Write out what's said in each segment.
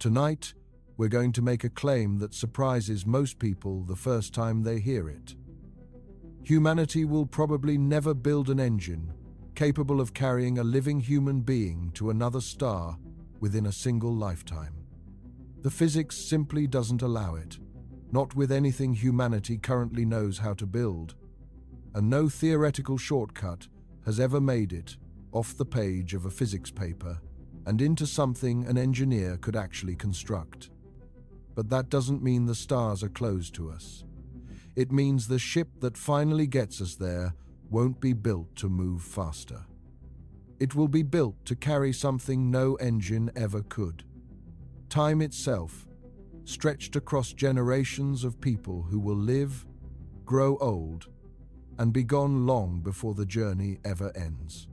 Tonight, we're going to make a claim that surprises most people the first time they hear it. Humanity will probably never build an engine capable of carrying a living human being to another star within a single lifetime. The physics simply doesn't allow it, not with anything humanity currently knows how to build, and no theoretical shortcut has ever made it off the page of a physics paper and into something an engineer could actually construct. But that doesn't mean the stars are closed to us. It means the ship that finally gets us there won't be built to move faster. It will be built to carry something no engine ever could. Time itself, stretched across generations of people who will live, grow old, and be gone long before the journey ever ends.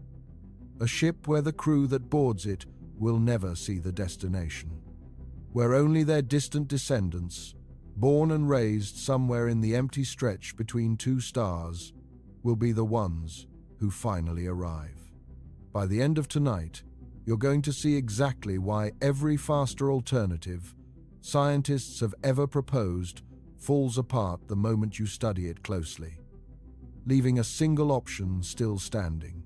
A ship where the crew that boards it will never see the destination, where only their distant descendants, born and raised somewhere in the empty stretch between two stars, will be the ones who finally arrive. By the end of tonight, you're going to see exactly why every faster alternative scientists have ever proposed falls apart the moment you study it closely, leaving a single option still standing: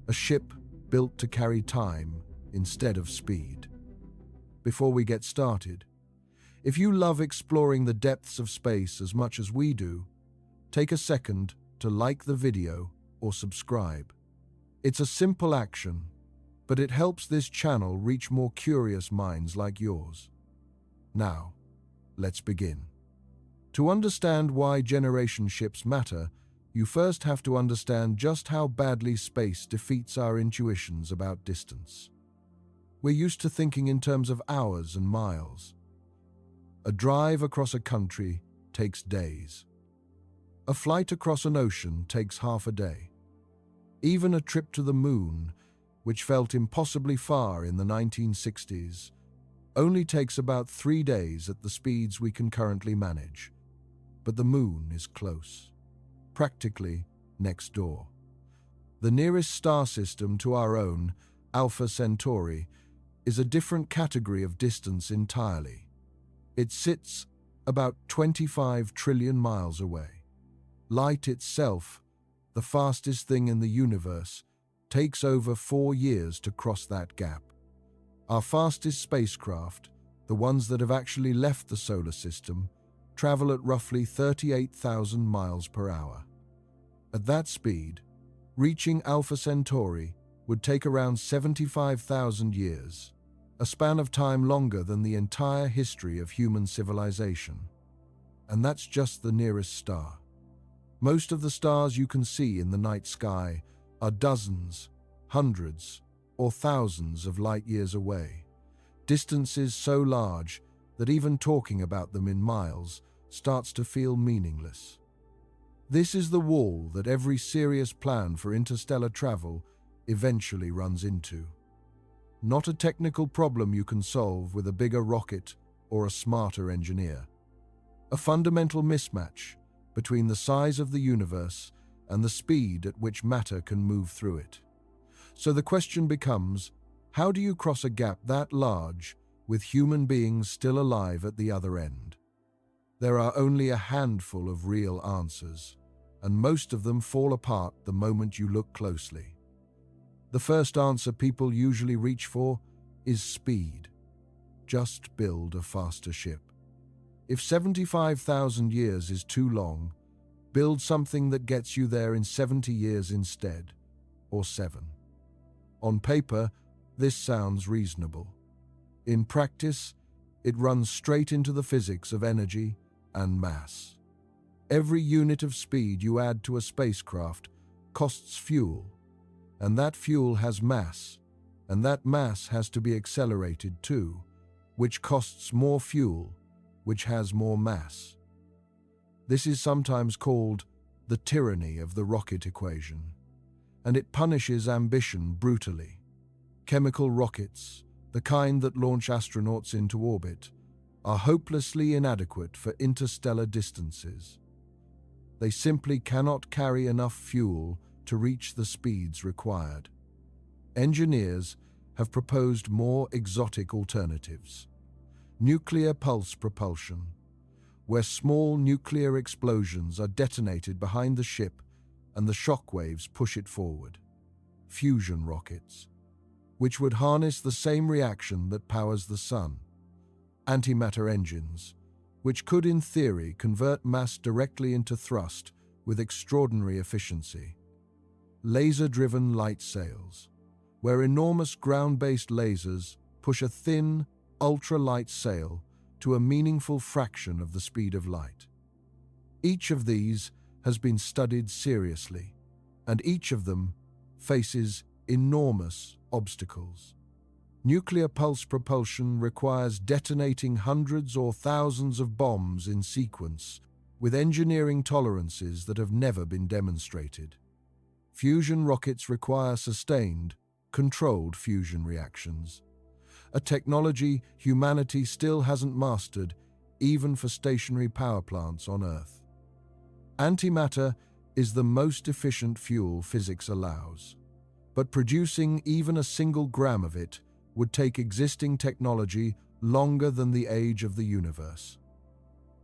a ship built to carry time instead of speed. Before we get started, if you love exploring the depths of space as much as we do, take a second to like the video or subscribe. It's a simple action, but it helps this channel reach more curious minds like yours. Now, let's begin. To understand why generation ships matter, you first have to understand just how badly space defeats our intuitions about distance. We're used to thinking in terms of hours and miles. A drive across a country takes days. A flight across an ocean takes half a day. Even a trip to the moon, which felt impossibly far in the 1960s, only takes about 3 days at the speeds we can currently manage. But the moon is close, practically next door. The nearest star system to our own, Alpha Centauri, is a different category of distance entirely. It sits about 25 trillion miles away. Light itself, the fastest thing in the universe, takes over 4 years to cross that gap. Our fastest spacecraft, the ones that have actually left the solar system, travel at roughly 38,000 miles per hour. At that speed, reaching Alpha Centauri would take around 75,000 years, a span of time longer than the entire history of human civilization. And that's just the nearest star. Most of the stars you can see in the night sky are dozens, hundreds, or thousands of light years away, distances so large that even talking about them in miles starts to feel meaningless. This is the wall that every serious plan for interstellar travel eventually runs into. Not a technical problem you can solve with a bigger rocket or a smarter engineer. A fundamental mismatch between the size of the universe and the speed at which matter can move through it. So the question becomes, how do you cross a gap that large with human beings still alive at the other end? There are only a handful of real answers, and most of them fall apart the moment you look closely. The first answer people usually reach for is speed. Just build a faster ship. If 75,000 years is too long, build something that gets you there in 70 years instead, or 7. On paper, this sounds reasonable. In practice, it runs straight into the physics of energy and mass. Every unit of speed you add to a spacecraft costs fuel, and that fuel has mass, and that mass has to be accelerated too, which costs more fuel, which has more mass. This is sometimes called the tyranny of the rocket equation, and it punishes ambition brutally. Chemical rockets, the kind that launch astronauts into orbit, are hopelessly inadequate for interstellar distances. They simply cannot carry enough fuel to reach the speeds required. Engineers have proposed more exotic alternatives. nuclear pulse propulsion, where small nuclear explosions are detonated behind the ship and the shock waves push it forward. Fusion rockets, which would harness the same reaction that powers the sun. Antimatter engines, which could in theory convert mass directly into thrust with extraordinary efficiency. Laser-driven light sails, where enormous ground-based lasers push a thin, ultra-light sail to a meaningful fraction of the speed of light. Each of these has been studied seriously, and each of them faces enormous obstacles. Nuclear pulse propulsion requires detonating hundreds or thousands of bombs in sequence, with engineering tolerances that have never been demonstrated. Fusion rockets require sustained, controlled fusion reactions, a technology humanity still hasn't mastered, even for stationary power plants on Earth. Antimatter is the most efficient fuel physics allows, but producing even a single gram of it would take existing technology longer than the age of the universe.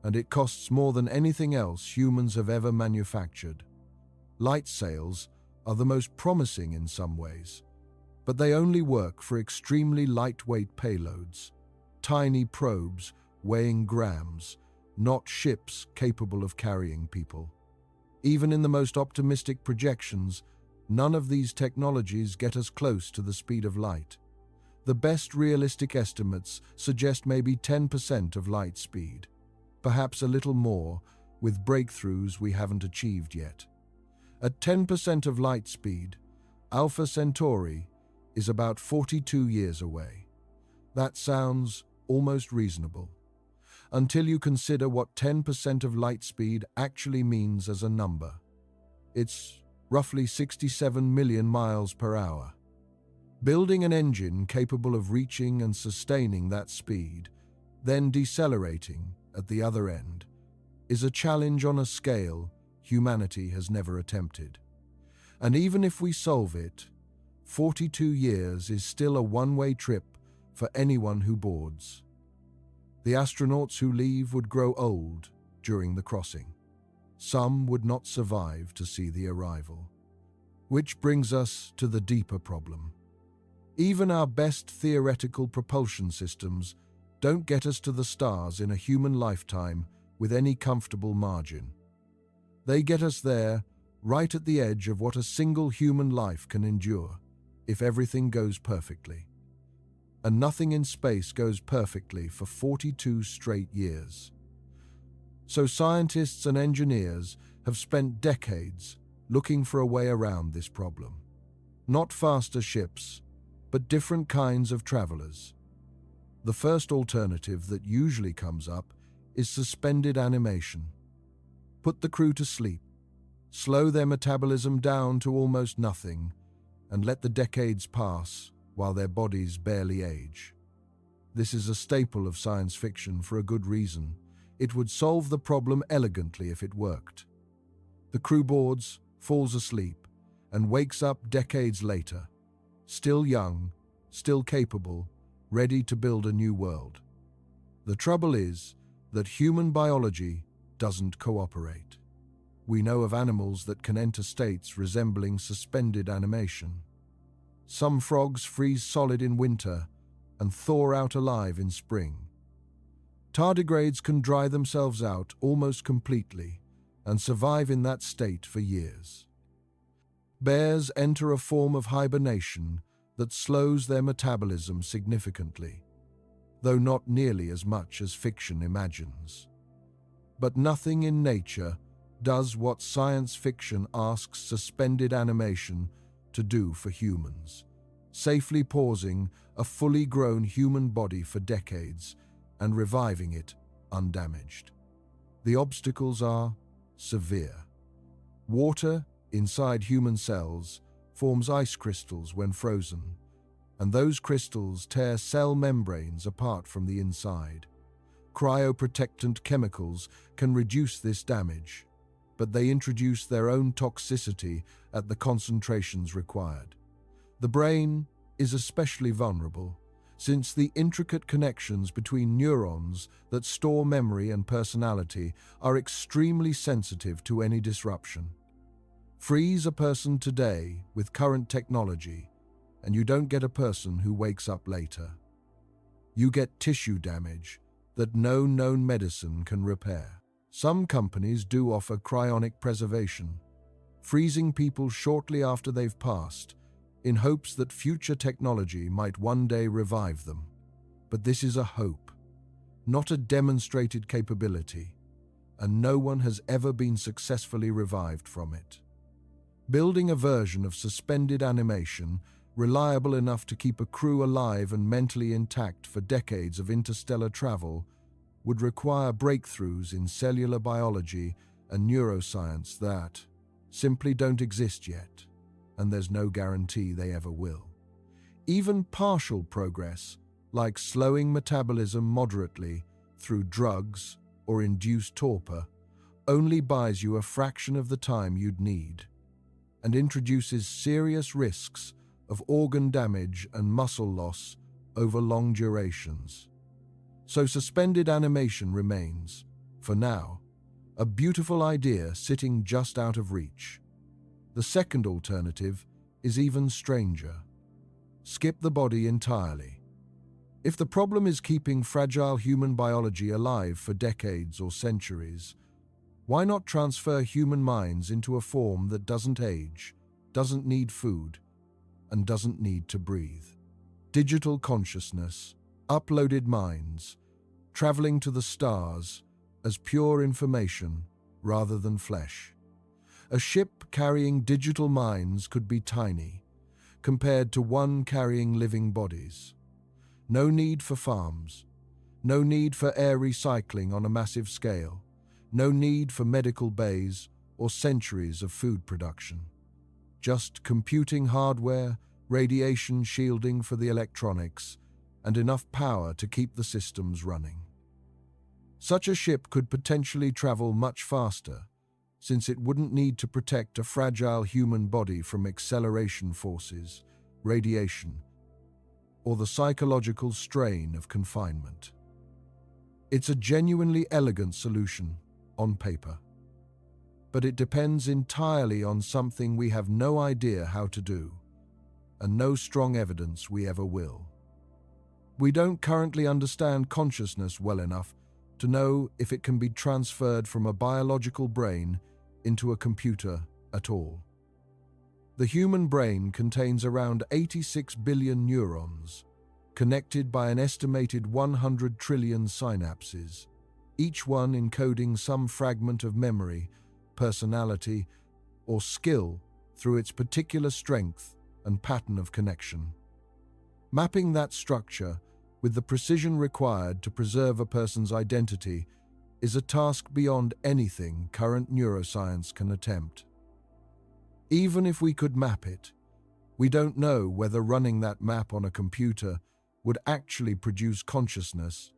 And it costs more than anything else humans have ever manufactured. Light sails are the most promising in some ways, but they only work for extremely lightweight payloads, tiny probes weighing grams, not ships capable of carrying people. Even in the most optimistic projections, none of these technologies get us close to the speed of light. The best realistic estimates suggest maybe 10% of light speed, perhaps a little more with breakthroughs we haven't achieved yet. At 10% of light speed, Alpha Centauri is about 42 years away. That sounds almost reasonable, until you consider what 10% of light speed actually means as a number. It's roughly 67 million miles per hour. Building an engine capable of reaching and sustaining that speed, then decelerating at the other end, is a challenge on a scale humanity has never attempted. And even if we solve it, 42 years is still a one-way trip for anyone who boards. The astronauts who leave would grow old during the crossing. Some would not survive to see the arrival. Which brings us to the deeper problem. Even our best theoretical propulsion systems don't get us to the stars in a human lifetime with any comfortable margin. They get us there right at the edge of what a single human life can endure, if everything goes perfectly. And nothing in space goes perfectly for 42 straight years. So scientists and engineers have spent decades looking for a way around this problem. Not faster ships, but different kinds of travelers. The first alternative that usually comes up is suspended animation. Put the crew to sleep, slow their metabolism down to almost nothing, and let the decades pass while their bodies barely age. This is a staple of science fiction for a good reason. It would solve the problem elegantly if it worked. The crew boards, falls asleep, and wakes up decades later, still young, still capable, ready to build a new world. The trouble is that human biology doesn't cooperate. We know of animals that can enter states resembling suspended animation. Some frogs freeze solid in winter and thaw out alive in spring. Tardigrades can dry themselves out almost completely and survive in that state for years. Bears enter a form of hibernation that slows their metabolism significantly, though not nearly as much as fiction imagines. But nothing in nature does what science fiction asks suspended animation to do for humans, safely pausing a fully grown human body for decades and reviving it undamaged. The obstacles are severe. Water inside human cells forms ice crystals when frozen, and those crystals tear cell membranes apart from the inside. Cryoprotectant chemicals can reduce this damage, but they introduce their own toxicity at the concentrations required. The brain is especially vulnerable, since the intricate connections between neurons that store memory and personality are extremely sensitive to any disruption. Freeze a person today with current technology, and you don't get a person who wakes up later. You get tissue damage that no known medicine can repair. Some companies do offer cryonic preservation, freezing people shortly after they've passed, in hopes that future technology might one day revive them. But this is a hope, not a demonstrated capability, and no one has ever been successfully revived from it. Building a version of suspended animation reliable enough to keep a crew alive and mentally intact for decades of interstellar travel would require breakthroughs in cellular biology and neuroscience that simply don't exist yet, and there's no guarantee they ever will. Even partial progress, like slowing metabolism moderately through drugs or induced torpor, only buys you a fraction of the time you'd need, and introduces serious risks of organ damage and muscle loss over long durations. So suspended animation remains, for now, a beautiful idea sitting just out of reach. The second alternative is even stranger. Skip the body entirely. If the problem is keeping fragile human biology alive for decades or centuries, why not transfer human minds into a form that doesn't age, doesn't need food, and doesn't need to breathe? Digital consciousness, uploaded minds, traveling to the stars as pure information rather than flesh. A ship carrying digital minds could be tiny, compared to one carrying living bodies. No need for farms, no need for air recycling on a massive scale, no need for medical bays or centuries of food production. Just computing hardware, radiation shielding for the electronics, and enough power to keep the systems running. Such a ship could potentially travel much faster, since it wouldn't need to protect a fragile human body from acceleration forces, radiation, or the psychological strain of confinement. It's a genuinely elegant solution, on paper. But it depends entirely on something we have no idea how to do, and no strong evidence we ever will. We don't currently understand consciousness well enough to know if it can be transferred from a biological brain into a computer at all. The human brain contains around 86 billion neurons, connected by an estimated 100 trillion synapses, each one encoding some fragment of memory, personality, or skill through its particular strength and pattern of connection. Mapping that structure with the precision required to preserve a person's identity is a task beyond anything current neuroscience can attempt. Even if we could map it, we don't know whether running that map on a computer would actually produce consciousness,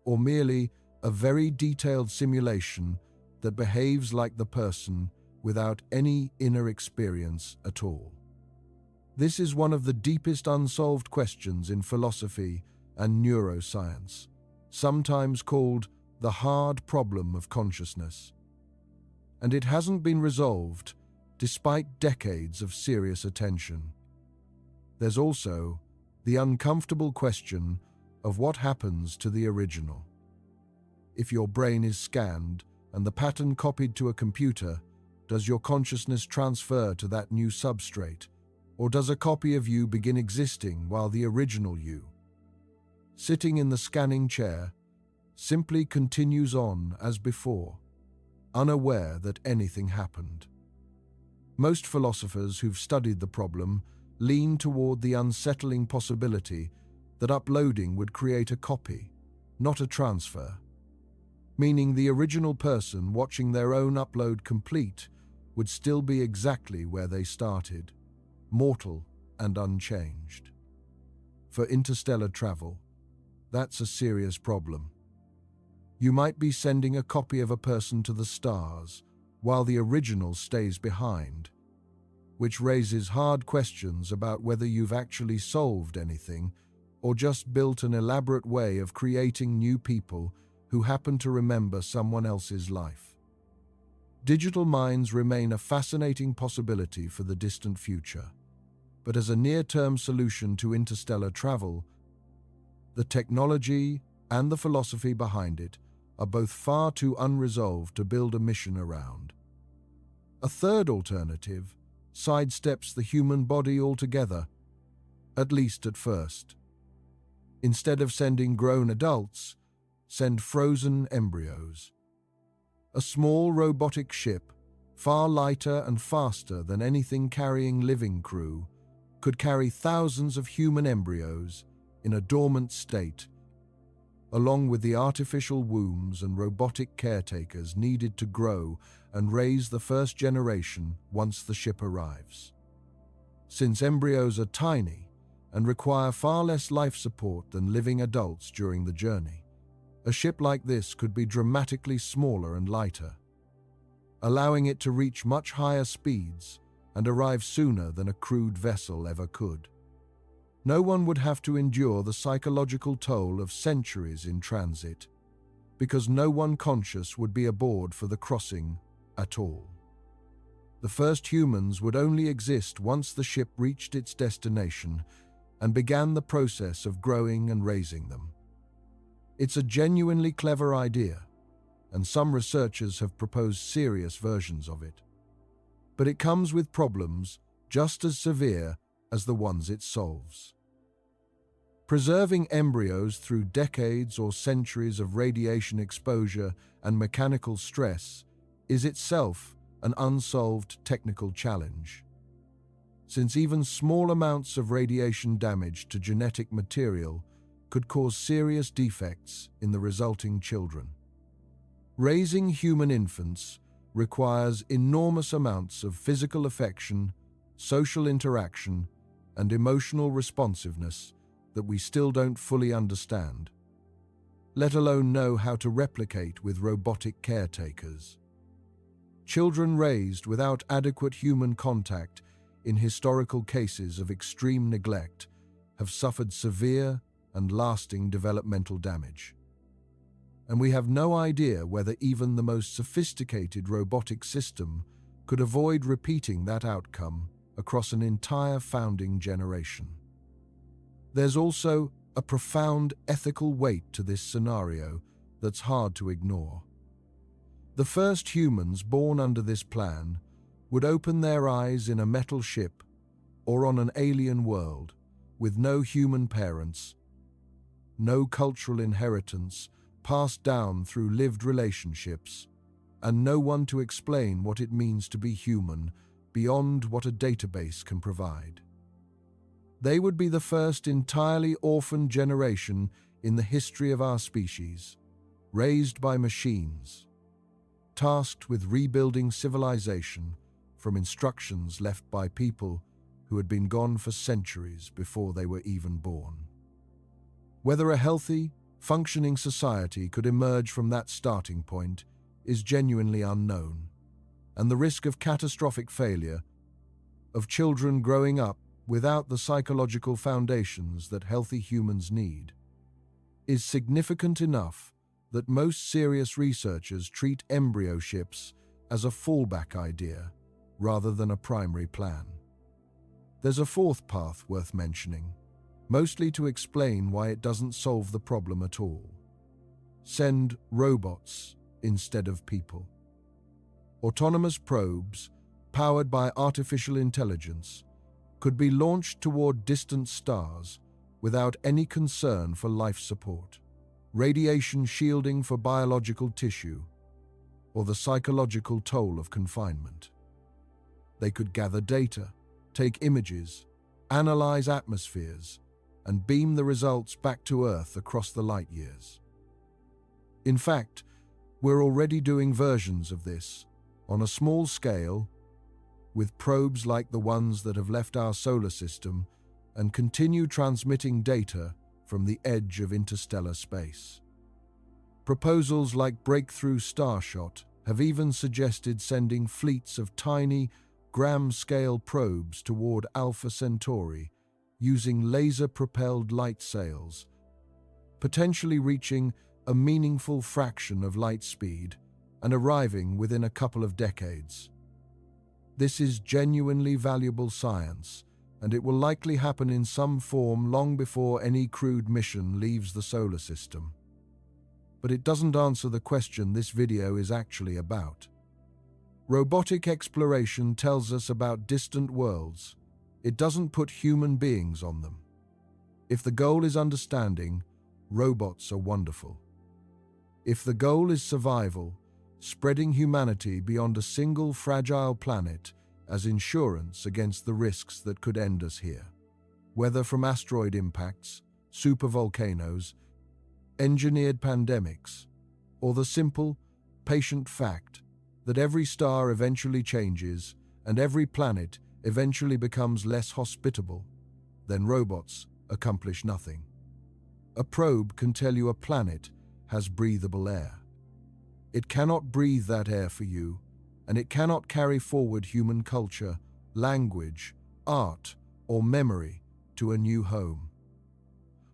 or merely a very detailed simulation that behaves like the person without any inner experience at all. This is one of the deepest unsolved questions in philosophy and neuroscience, sometimes called the hard problem of consciousness. And it hasn't been resolved despite decades of serious attention. There's also the uncomfortable question of what happens to the original. If your brain is scanned and the pattern copied to a computer, does your consciousness transfer to that new substrate, or does a copy of you begin existing while the original you, sitting in the scanning chair, simply continues on as before, unaware that anything happened? Most philosophers who've studied the problem lean toward the unsettling possibility that uploading would create a copy, not a transfer, meaning the original person watching their own upload complete would still be exactly where they started, mortal and unchanged. For interstellar travel, that's a serious problem. You might be sending a copy of a person to the stars while the original stays behind, which raises hard questions about whether you've actually solved anything or just built an elaborate way of creating new people who happen to remember someone else's life. Digital minds remain a fascinating possibility for the distant future, but as a near-term solution to interstellar travel, the technology and the philosophy behind it are both far too unresolved to build a mission around. A third alternative sidesteps the human body altogether, at least at first. Instead of sending grown adults, send frozen embryos. A small robotic ship, far lighter and faster than anything carrying living crew, could carry thousands of human embryos in a dormant state, along with the artificial wombs and robotic caretakers needed to grow and raise the first generation once the ship arrives. Since embryos are tiny and require far less life support than living adults during the journey, a ship like this could be dramatically smaller and lighter, allowing it to reach much higher speeds and arrive sooner than a crewed vessel ever could. No one would have to endure the psychological toll of centuries in transit, because no one conscious would be aboard for the crossing at all. The first humans would only exist once the ship reached its destination and began the process of growing and raising them. It's a genuinely clever idea, and some researchers have proposed serious versions of it. But it comes with problems just as severe as the ones it solves. Preserving embryos through decades or centuries of radiation exposure and mechanical stress is itself an unsolved technical challenge, since even small amounts of radiation damage to genetic material could cause serious defects in the resulting children. Raising human infants requires enormous amounts of physical affection, social interaction, and emotional responsiveness that we still don't fully understand, let alone know how to replicate with robotic caretakers. Children raised without adequate human contact in historical cases of extreme neglect have suffered severe and lasting developmental damage. And we have no idea whether even the most sophisticated robotic system could avoid repeating that outcome across an entire founding generation. There's also a profound ethical weight to this scenario that's hard to ignore. The first humans born under this plan would open their eyes in a metal ship or on an alien world with no human parents, no cultural inheritance passed down through lived relationships, and no one to explain what it means to be human beyond what a database can provide. They would be the first entirely orphaned generation in the history of our species, raised by machines, tasked with rebuilding civilization from instructions left by people who had been gone for centuries before they were even born. Whether a healthy, functioning society could emerge from that starting point is genuinely unknown, and the risk of catastrophic failure, of children growing up without the psychological foundations that healthy humans need, is significant enough that most serious researchers treat embryo ships as a fallback idea rather than a primary plan. There's a fourth path worth mentioning, mostly to explain why it doesn't solve the problem at all. Send robots instead of people. Autonomous probes, powered by artificial intelligence, could be launched toward distant stars without any concern for life support, radiation shielding for biological tissue, or the psychological toll of confinement. They could gather data, take images, analyze atmospheres, and beam the results back to Earth across the light years. In fact, we're already doing versions of this on a small scale with probes like the ones that have left our solar system and continue transmitting data from the edge of interstellar space. Proposals like Breakthrough Starshot have even suggested sending fleets of tiny, gram-scale probes toward Alpha Centauri using laser-propelled light sails, potentially reaching a meaningful fraction of light speed and arriving within a couple of decades. This is genuinely valuable science, and it will likely happen in some form long before any crewed mission leaves the solar system. But it doesn't answer the question this video is actually about. Robotic exploration tells us about distant worlds. It doesn't put human beings on them. If the goal is understanding, robots are wonderful. If the goal is survival, spreading humanity beyond a single fragile planet as insurance against the risks that could end us here, whether from asteroid impacts, supervolcanoes, engineered pandemics, or the simple, patient fact that every star eventually changes and every planet eventually becomes less hospitable, then robots accomplish nothing. A probe can tell you a planet has breathable air. It cannot breathe that air for you, and it cannot carry forward human culture, language, art, or memory to a new home.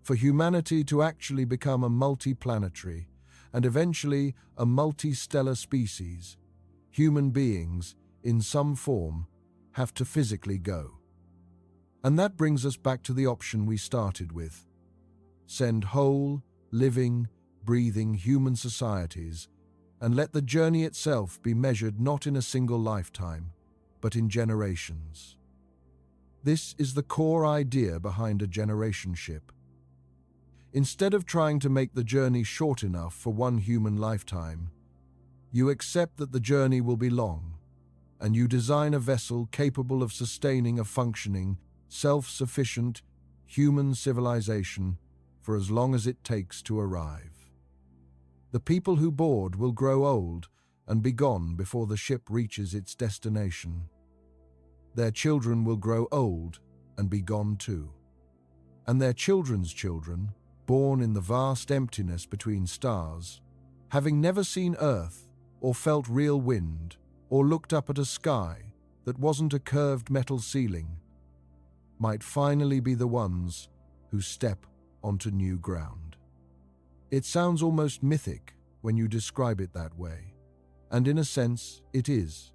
For humanity to actually become a multi-planetary and eventually a multi-stellar species, human beings, in some form, have to physically go. And that brings us back to the option we started with. Send whole, living, breathing human societies and let the journey itself be measured not in a single lifetime, but in generations. This is the core idea behind a generation ship. Instead of trying to make the journey short enough for one human lifetime, you accept that the journey will be long, and you design a vessel capable of sustaining a functioning, self-sufficient human civilization for as long as it takes to arrive. The people who board will grow old and be gone before the ship reaches its destination. Their children will grow old and be gone too. And their children's children, born in the vast emptiness between stars, having never seen Earth or felt real wind or looked up at a sky that wasn't a curved metal ceiling, might finally be the ones who step onto new ground. It sounds almost mythic when you describe it that way, and in a sense it is.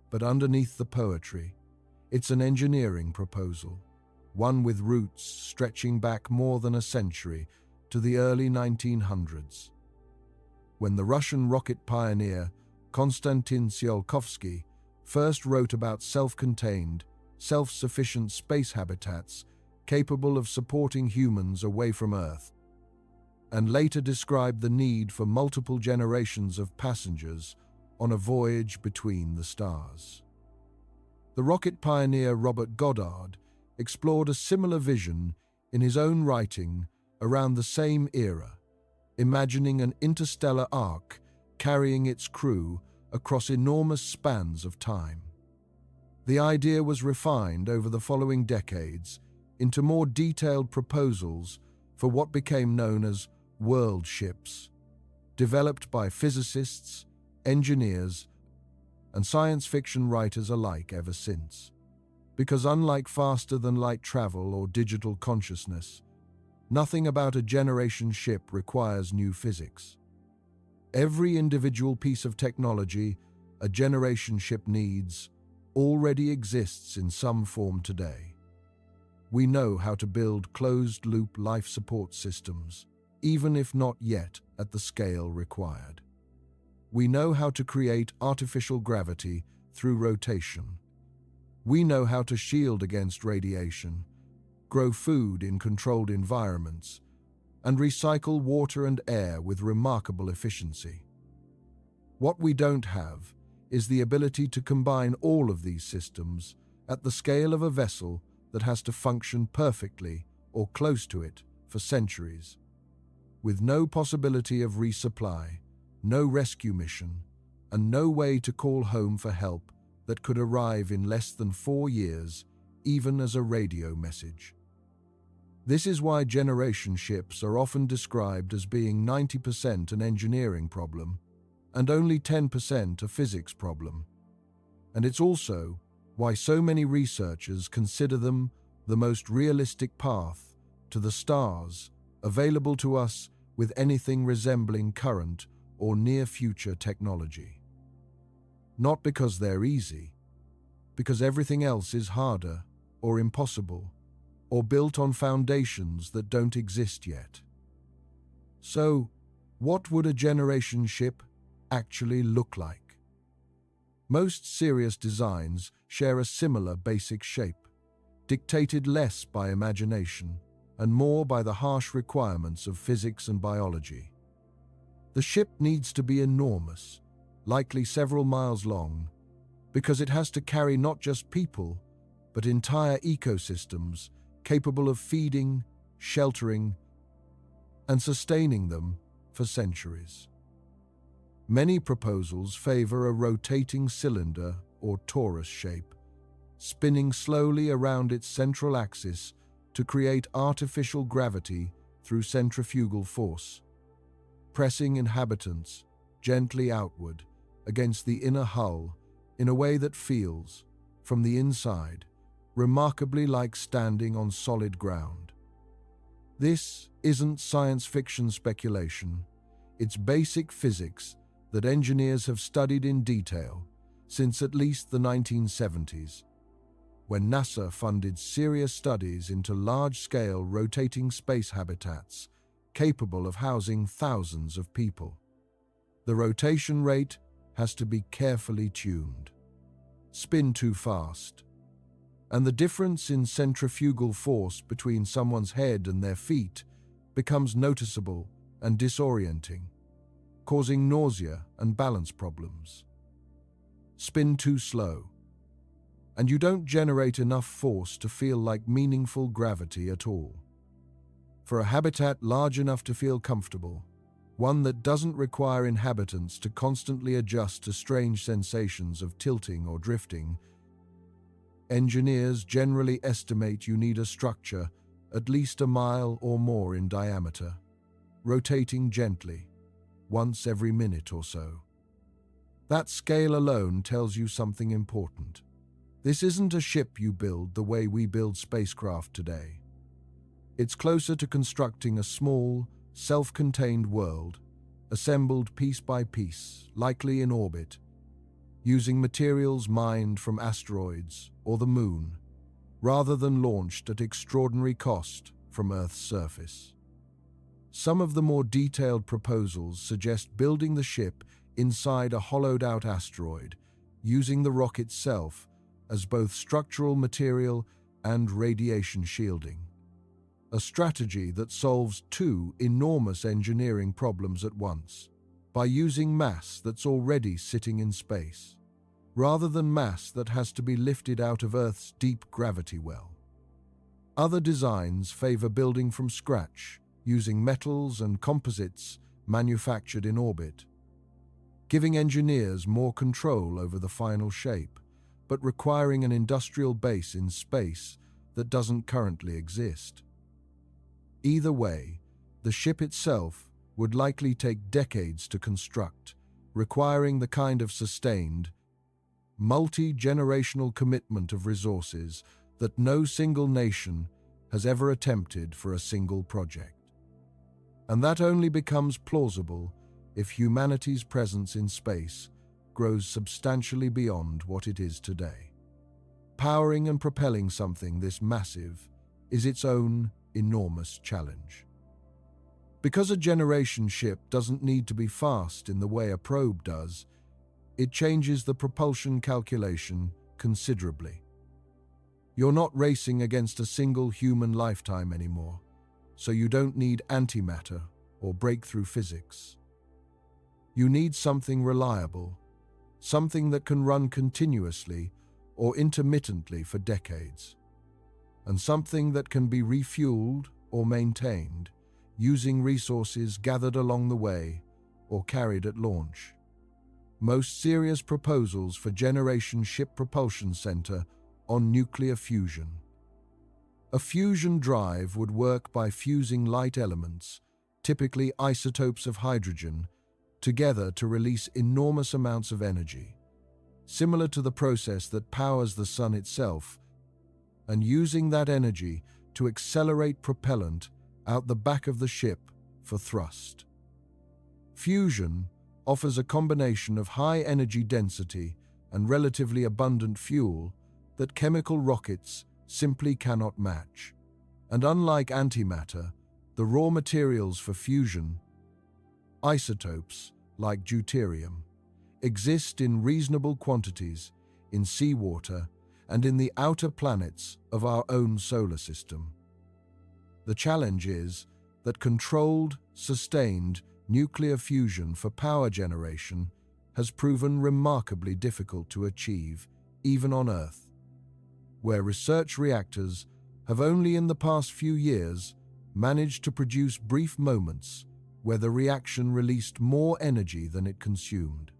But underneath the poetry, it's an engineering proposal, one with roots stretching back more than a century to the early 1900s, when the Russian rocket pioneer Konstantin Tsiolkovsky first wrote about self-contained, self-sufficient space habitats capable of supporting humans away from Earth, and later described the need for multiple generations of passengers on a voyage between the stars. The rocket pioneer Robert Goddard explored a similar vision in his own writing around the same era, imagining an interstellar ark carrying its crew across enormous spans of time. The idea was refined over the following decades into more detailed proposals for what became known as world ships, developed by physicists, engineers, and science fiction writers alike ever since. Because unlike faster-than-light travel or digital consciousness, nothing about a generation ship requires new physics. Every individual piece of technology a generation ship needs already exists in some form today. We know how to build closed-loop life support systems, even if not yet at the scale required. We know how to create artificial gravity through rotation. We know how to shield against radiation, grow food in controlled environments, and recycle water and air with remarkable efficiency. What we don't have is the ability to combine all of these systems at the scale of a vessel that has to function perfectly or close to it for centuries, with no possibility of resupply, no rescue mission, and no way to call home for help that could arrive in less than 4 years, even as a radio message. This is why generation ships are often described as being 90% an engineering problem and only 10% a physics problem. And it's also why so many researchers consider them the most realistic path to the stars available to us with anything resembling current or near-future technology. Not because they're easy, because everything else is harder or impossible, or built on foundations that don't exist yet. So, what would a generation ship actually look like? Most serious designs share a similar basic shape, dictated less by imagination and more by the harsh requirements of physics and biology. The ship needs to be enormous, likely several miles long, because it has to carry not just people, but entire ecosystems capable of feeding, sheltering, and sustaining them for centuries. Many proposals favor a rotating cylinder or torus shape, spinning slowly around its central axis to create artificial gravity through centrifugal force, pressing inhabitants gently outward against the inner hull in a way that feels, from the inside, remarkably like standing on solid ground. This isn't science fiction speculation, it's basic physics that engineers have studied in detail since at least the 1970s, when NASA funded serious studies into large-scale rotating space habitats capable of housing thousands of people. The rotation rate has to be carefully tuned. Spin too fast, and the difference in centrifugal force between someone's head and their feet becomes noticeable and disorienting, causing nausea and balance problems. Spin too slow, and you don't generate enough force to feel like meaningful gravity at all. For a habitat large enough to feel comfortable, one that doesn't require inhabitants to constantly adjust to strange sensations of tilting or drifting, engineers generally estimate you need a structure at least a mile or more in diameter, rotating gently, once every minute or so. That scale alone tells you something important. This isn't a ship you build the way we build spacecraft today. It's closer to constructing a small, self-contained world, assembled piece by piece, likely in orbit, using materials mined from asteroids or the moon, rather than launched at extraordinary cost from Earth's surface. Some of the more detailed proposals suggest building the ship inside a hollowed-out asteroid, using the rock itself as both structural material and radiation shielding. A strategy that solves two enormous engineering problems at once, by using mass that's already sitting in space, rather than mass that has to be lifted out of Earth's deep gravity well. Other designs favor building from scratch, using metals and composites manufactured in orbit, giving engineers more control over the final shape, but requiring an industrial base in space that doesn't currently exist. Either way, the ship itself would likely take decades to construct, requiring the kind of sustained, multi-generational commitment of resources that no single nation has ever attempted for a single project. And that only becomes plausible if humanity's presence in space grows substantially beyond what it is today. Powering and propelling something this massive is its own enormous challenge. Because a generation ship doesn't need to be fast in the way a probe does, it changes the propulsion calculation considerably. You're not racing against a single human lifetime anymore, so you don't need antimatter or breakthrough physics. You need something reliable, something that can run continuously or intermittently for decades, and something that can be refueled or maintained using resources gathered along the way or carried at launch. Most serious proposals for Generation Ship Propulsion Center on nuclear fusion. A fusion drive would work by fusing light elements, typically isotopes of hydrogen, together to release enormous amounts of energy, similar to the process that powers the sun itself, and using that energy to accelerate propellant out the back of the ship for thrust. Fusion offers a combination of high energy density and relatively abundant fuel that chemical rockets simply cannot match. And unlike antimatter, the raw materials for fusion, isotopes like deuterium, exist in reasonable quantities in seawater and in the outer planets of our own solar system. The challenge is that controlled, sustained nuclear fusion for power generation has proven remarkably difficult to achieve, even on Earth, where research reactors have only in the past few years managed to produce brief moments where the reaction released more energy than it consumed.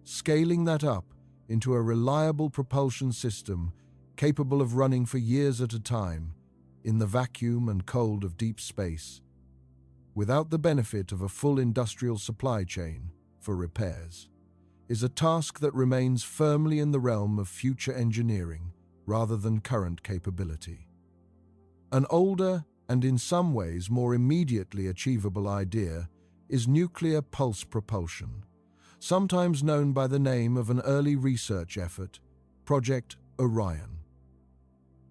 Scaling that up into a reliable propulsion system capable of running for years at a time in the vacuum and cold of deep space, without the benefit of a full industrial supply chain for repairs, is a task that remains firmly in the realm of future engineering rather than current capability. An older and in some ways more immediately achievable idea is nuclear pulse propulsion, sometimes known by the name of an early research effort, Project Orion.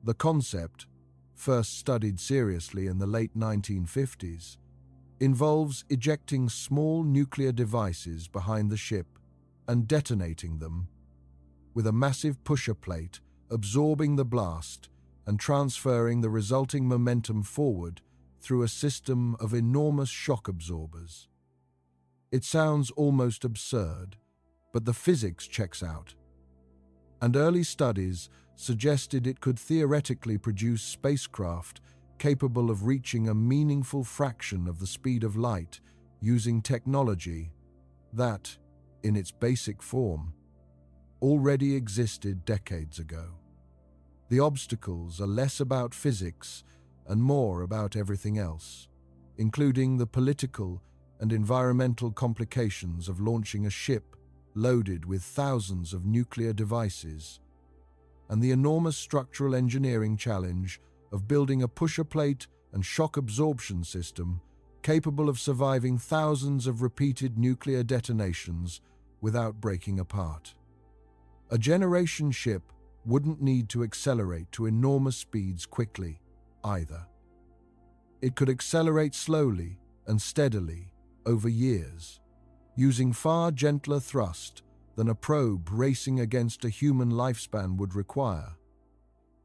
The concept, first studied seriously in the late 1950s, involves ejecting small nuclear devices behind the ship and detonating them, with a massive pusher plate absorbing the blast and transferring the resulting momentum forward through a system of enormous shock absorbers. It sounds almost absurd, but the physics checks out. And early studies suggested it could theoretically produce spacecraft capable of reaching a meaningful fraction of the speed of light using technology that, in its basic form, already existed decades ago. The obstacles are less about physics and more about everything else, including the political and environmental complications of launching a ship loaded with thousands of nuclear devices, and the enormous structural engineering challenge of building a pusher plate and shock absorption system capable of surviving thousands of repeated nuclear detonations without breaking apart. A generation ship wouldn't need to accelerate to enormous speeds quickly, either. It could accelerate slowly and steadily over years, using far gentler thrust than a probe racing against a human lifespan would require,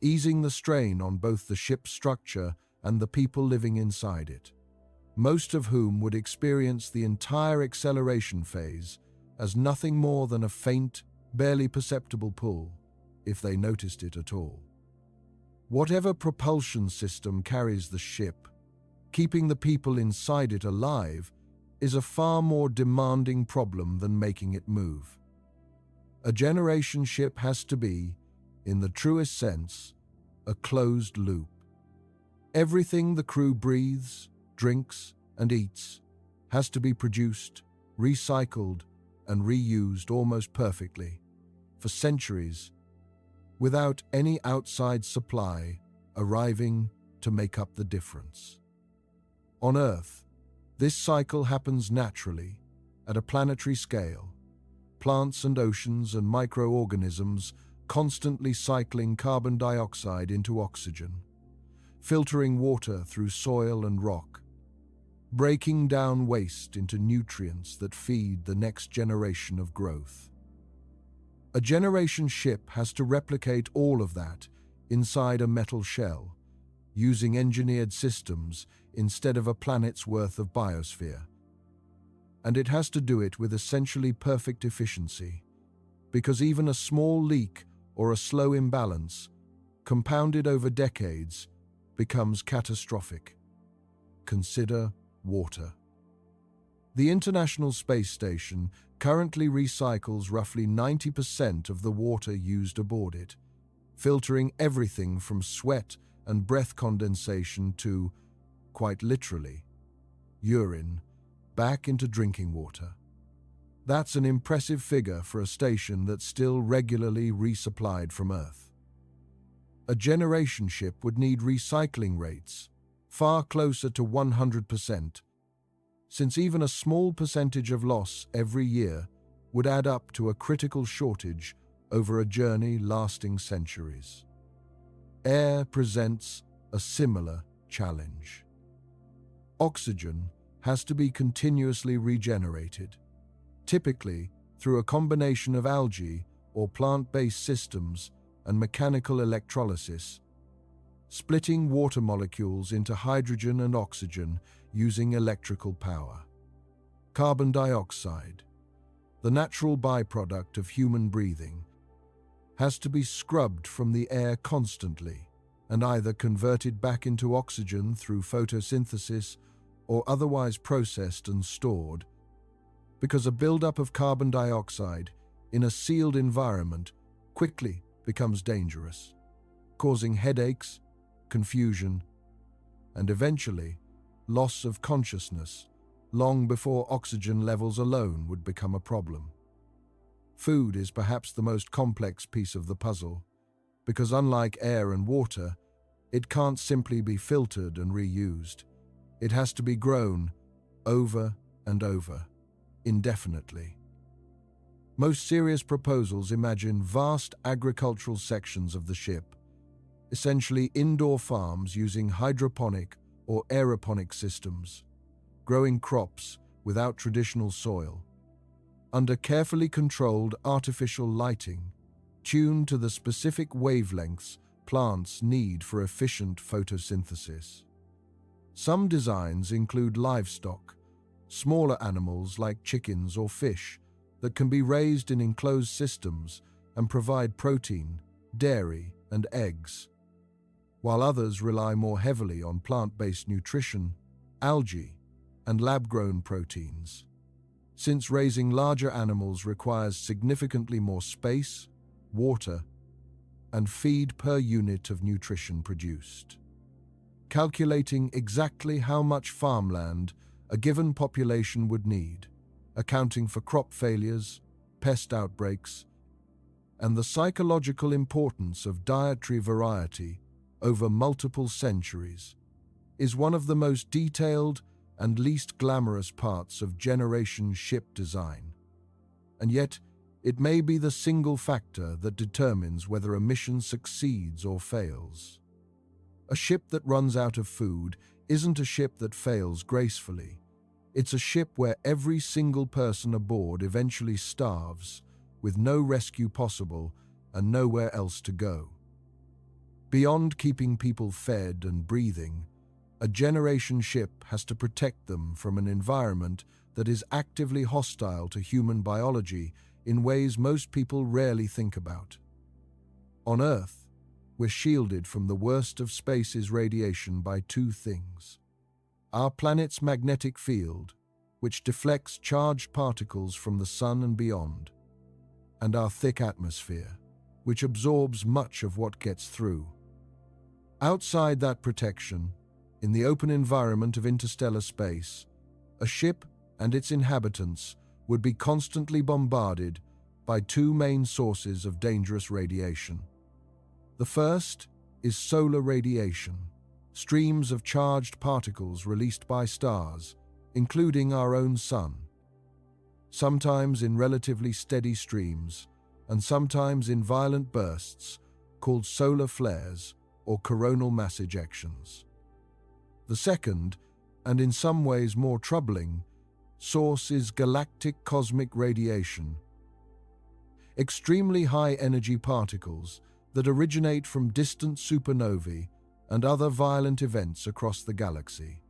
easing the strain on both the ship's structure and the people living inside it, most of whom would experience the entire acceleration phase as nothing more than a faint, barely perceptible pull, if they noticed it at all. Whatever propulsion system carries the ship, keeping the people inside it alive is a far more demanding problem than making it move. A generation ship has to be, in the truest sense, a closed loop. Everything the crew breathes, drinks, and eats has to be produced, recycled, and reused almost perfectly, for centuries, without any outside supply arriving to make up the difference. On Earth, this cycle happens naturally, at a planetary scale, plants and oceans and microorganisms constantly cycling carbon dioxide into oxygen, filtering water through soil and rock, breaking down waste into nutrients that feed the next generation of growth. A generation ship has to replicate all of that inside a metal shell, using engineered systems instead of a planet's worth of biosphere. And it has to do it with essentially perfect efficiency, because even a small leak or a slow imbalance, compounded over decades, becomes catastrophic. Consider water. The International Space Station currently recycles roughly 90% of the water used aboard it, filtering everything from sweat and breath condensation to, quite literally, urine, back into drinking water. That's an impressive figure for a station that's still regularly resupplied from Earth. A generation ship would need recycling rates far closer to 100%, since even a small percentage of loss every year would add up to a critical shortage over a journey lasting centuries. Air presents a similar challenge. Oxygen has to be continuously regenerated, typically through a combination of algae or plant-based systems and mechanical electrolysis, splitting water molecules into hydrogen and oxygen using electrical power. Carbon dioxide, the natural byproduct of human breathing, has to be scrubbed from the air constantly and either converted back into oxygen through photosynthesis or otherwise processed and stored, because a buildup of carbon dioxide in a sealed environment quickly becomes dangerous, causing headaches, confusion, and eventually loss of consciousness long before oxygen levels alone would become a problem. Food is perhaps the most complex piece of the puzzle, because unlike air and water, it can't simply be filtered and reused. It has to be grown over and over, indefinitely. Most serious proposals imagine vast agricultural sections of the ship, essentially indoor farms using hydroponic or aeroponic systems, growing crops without traditional soil, under carefully controlled artificial lighting, tuned to the specific wavelengths plants need for efficient photosynthesis. Some designs include livestock, smaller animals like chickens or fish that can be raised in enclosed systems and provide protein, dairy, and eggs, while others rely more heavily on plant-based nutrition, algae, and lab-grown proteins. Since raising larger animals requires significantly more space, water, and feed per unit of nutrition produced. Calculating exactly how much farmland a given population would need, accounting for crop failures, pest outbreaks, and the psychological importance of dietary variety over multiple centuries, is one of the most detailed and least glamorous parts of generation ship design. And yet, it may be the single factor that determines whether a mission succeeds or fails. A ship that runs out of food isn't a ship that fails gracefully. It's a ship where every single person aboard eventually starves, with no rescue possible and nowhere else to go. Beyond keeping people fed and breathing, a generation ship has to protect them from an environment that is actively hostile to human biology in ways most people rarely think about. On Earth, we're shielded from the worst of space's radiation by two things: our planet's magnetic field, which deflects charged particles from the sun and beyond, and our thick atmosphere, which absorbs much of what gets through. Outside that protection, in the open environment of interstellar space, a ship and its inhabitants would be constantly bombarded by two main sources of dangerous radiation. The first is solar radiation, streams of charged particles released by stars, including our own sun, sometimes in relatively steady streams, and sometimes in violent bursts called solar flares or coronal mass ejections. The second, and in some ways more troubling, source is galactic cosmic radiation, extremely high-energy particles that originate from distant supernovae and other violent events across the galaxy.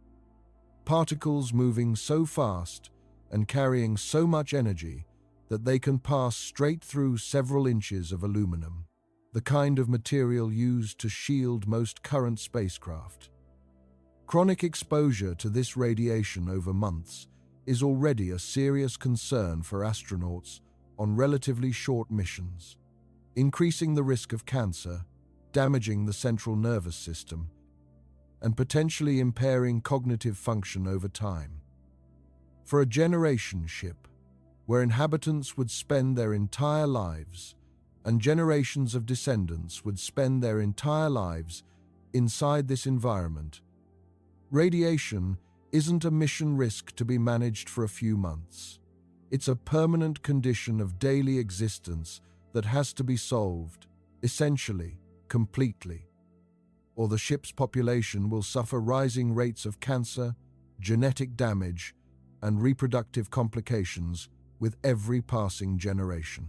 Particles moving so fast and carrying so much energy that they can pass straight through several inches of aluminum, the kind of material used to shield most current spacecraft. Chronic exposure to this radiation over months is already a serious concern for astronauts on relatively short missions, increasing the risk of cancer, damaging the central nervous system, and potentially impairing cognitive function over time. For a generation ship, where inhabitants would spend their entire lives, and generations of descendants would spend their entire lives inside this environment. Radiation isn't a mission risk to be managed for a few months. It's a permanent condition of daily existence that has to be solved, essentially, completely, or the ship's population will suffer rising rates of cancer, genetic damage, and reproductive complications with every passing generation.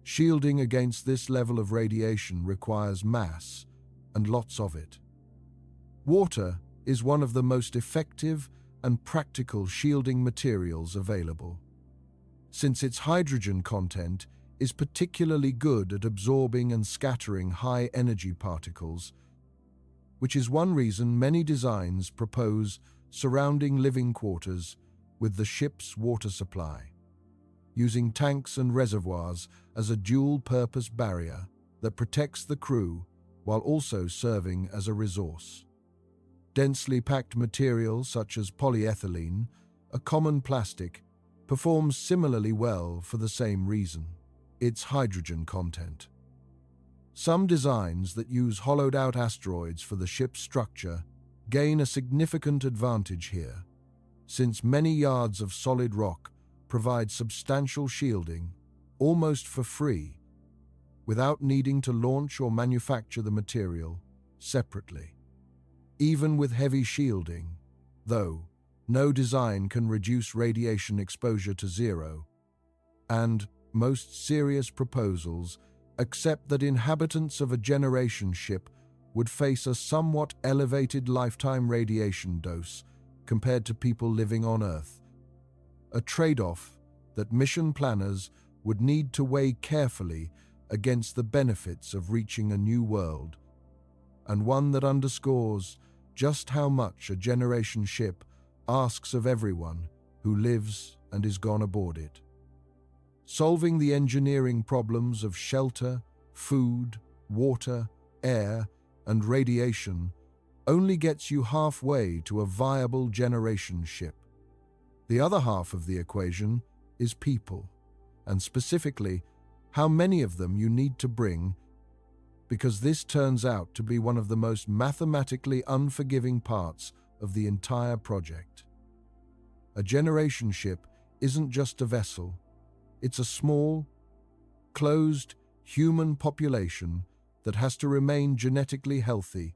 Shielding against this level of radiation requires mass, and lots of it. Water is one of the most effective and practical shielding materials available, since its hydrogen content is particularly good at absorbing and scattering high-energy particles, which is one reason many designs propose surrounding living quarters with the ship's water supply, using tanks and reservoirs as a dual-purpose barrier that protects the crew while also serving as a resource. Densely packed materials such as polyethylene, a common plastic, performs similarly well for the same reason: its hydrogen content. Some designs that use hollowed-out asteroids for the ship's structure gain a significant advantage here, since many yards of solid rock provide substantial shielding, almost for free, without needing to launch or manufacture the material separately. Even with heavy shielding, though, no design can reduce radiation exposure to zero, and most serious proposals accept that inhabitants of a generation ship would face a somewhat elevated lifetime radiation dose compared to people living on Earth, a trade-off that mission planners would need to weigh carefully against the benefits of reaching a new world, and one that underscores just how much a generation ship asks of everyone who lives and is gone aboard it. Solving the engineering problems of shelter, food, water, air, and radiation only gets you halfway to a viable generation ship. The other half of the equation is people, and specifically, how many of them you need to bring, because this turns out to be one of the most mathematically unforgiving parts of the entire project. A generation ship isn't just a vessel, it's a small, closed human population that has to remain genetically healthy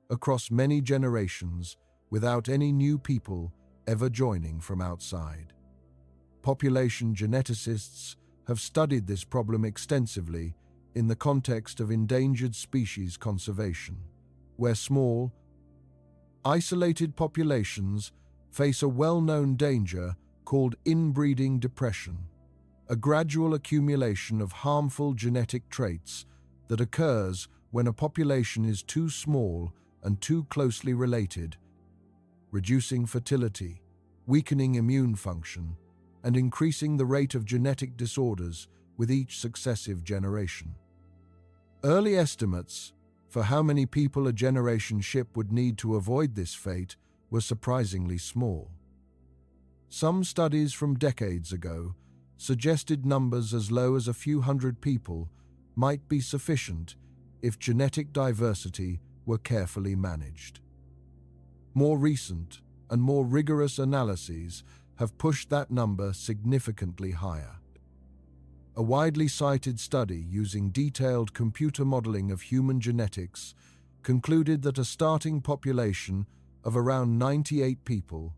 across many generations without any new people ever joining from outside. Population geneticists have studied this problem extensively in the context of endangered species conservation, where small, isolated populations face a well-known danger called inbreeding depression, a gradual accumulation of harmful genetic traits that occurs when a population is too small and too closely related, reducing fertility, weakening immune function, and increasing the rate of genetic disorders with each successive generation. Early estimates for how many people a generation ship would need to avoid this fate were surprisingly small. Some studies from decades ago suggested numbers as low as a few hundred people might be sufficient if genetic diversity were carefully managed. More recent and more rigorous analyses have pushed that number significantly higher. A widely cited study using detailed computer modeling of human genetics concluded that a starting population of around 98 people,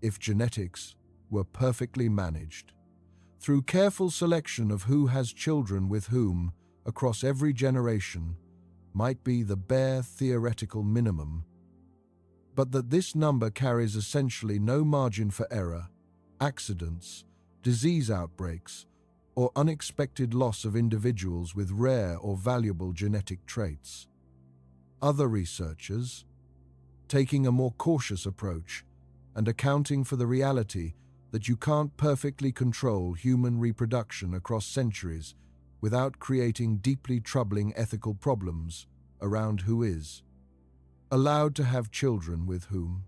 if genetics were perfectly managed, through careful selection of who has children with whom across every generation, might be the bare theoretical minimum, but that this number carries essentially no margin for error, accidents, disease outbreaks, or unexpected loss of individuals with rare or valuable genetic traits. Other researchers, taking a more cautious approach and accounting for the reality that you can't perfectly control human reproduction across centuries without creating deeply troubling ethical problems around who is allowed to have children with whom,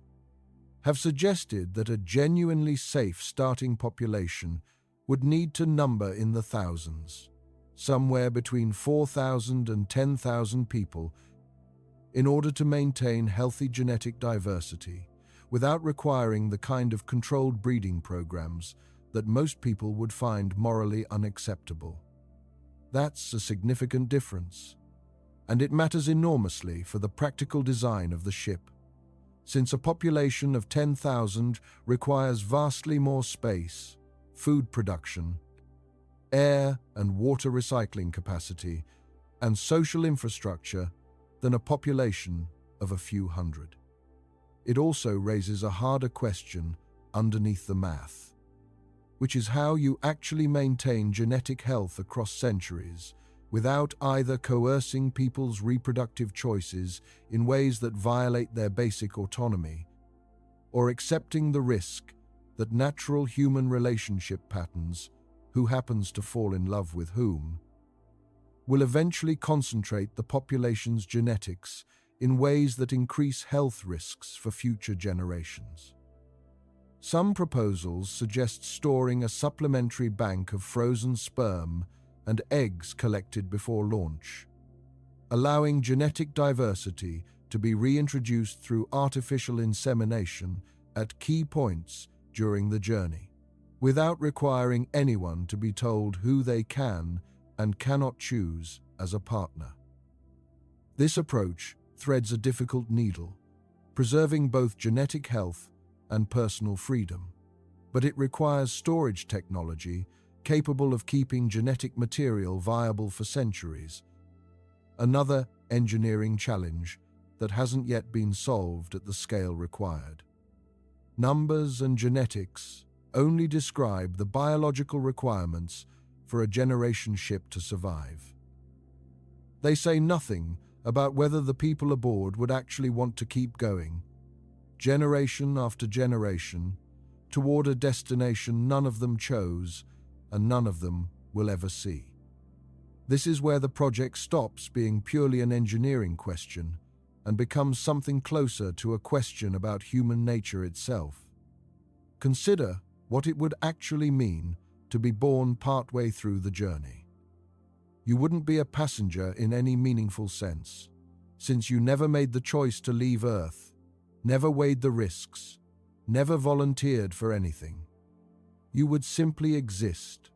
have suggested that a genuinely safe starting population would need to number in the thousands. somewhere between 4,000 and 10,000 people, in order to maintain healthy genetic diversity, without requiring the kind of controlled breeding programs that most people would find morally unacceptable. That's a significant difference, and it matters enormously for the practical design of the ship, since a population of 10,000 requires vastly more space, food production, air and water recycling capacity, and social infrastructure than a population of a few hundred. It also raises a harder question underneath the math, which is how you actually maintain genetic health across centuries without either coercing people's reproductive choices in ways that violate their basic autonomy, or accepting the risk that natural human relationship patterns, who happens to fall in love with whom, will eventually concentrate the population's genetics in ways that increase health risks for future generations. Some proposals suggest storing a supplementary bank of frozen sperm and eggs collected before launch, allowing genetic diversity to be reintroduced through artificial insemination at key points during the journey, without requiring anyone to be told who they can and cannot choose as a partner. This approach threads a difficult needle, preserving both genetic health and personal freedom, but it requires storage technology capable of keeping genetic material viable for centuries, another engineering challenge that hasn't yet been solved at the scale required. Numbers and genetics only describe the biological requirements for a generation ship to survive. They say nothing about whether the people aboard would actually want to keep going, generation after generation, toward a destination none of them chose and none of them will ever see. This is where the project stops being purely an engineering question and becomes something closer to a question about human nature itself. Consider what it would actually mean to be born partway through the journey. You wouldn't be a passenger in any meaningful sense, since you never made the choice to leave Earth, never weighed the risks, never volunteered for anything. You would simply exist,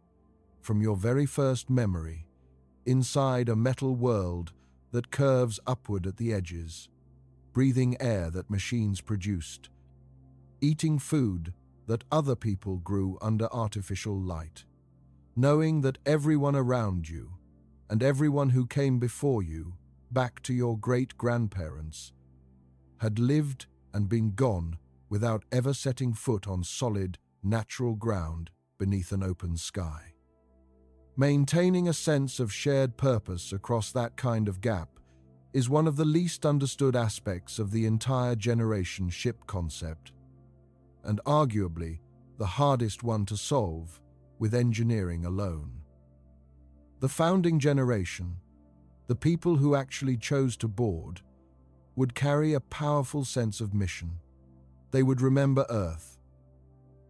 from your very first memory, inside a metal world that curves upward at the edges, breathing air that machines produced, eating food that other people grew under artificial light, knowing that everyone around you and everyone who came before you, back to your great-grandparents, had lived and been gone without ever setting foot on solid, natural ground beneath an open sky. Maintaining a sense of shared purpose across that kind of gap is one of the least understood aspects of the entire generation ship concept, and arguably the hardest one to solve with engineering alone. The founding generation, the people who actually chose to board, would carry a powerful sense of mission. They would remember Earth.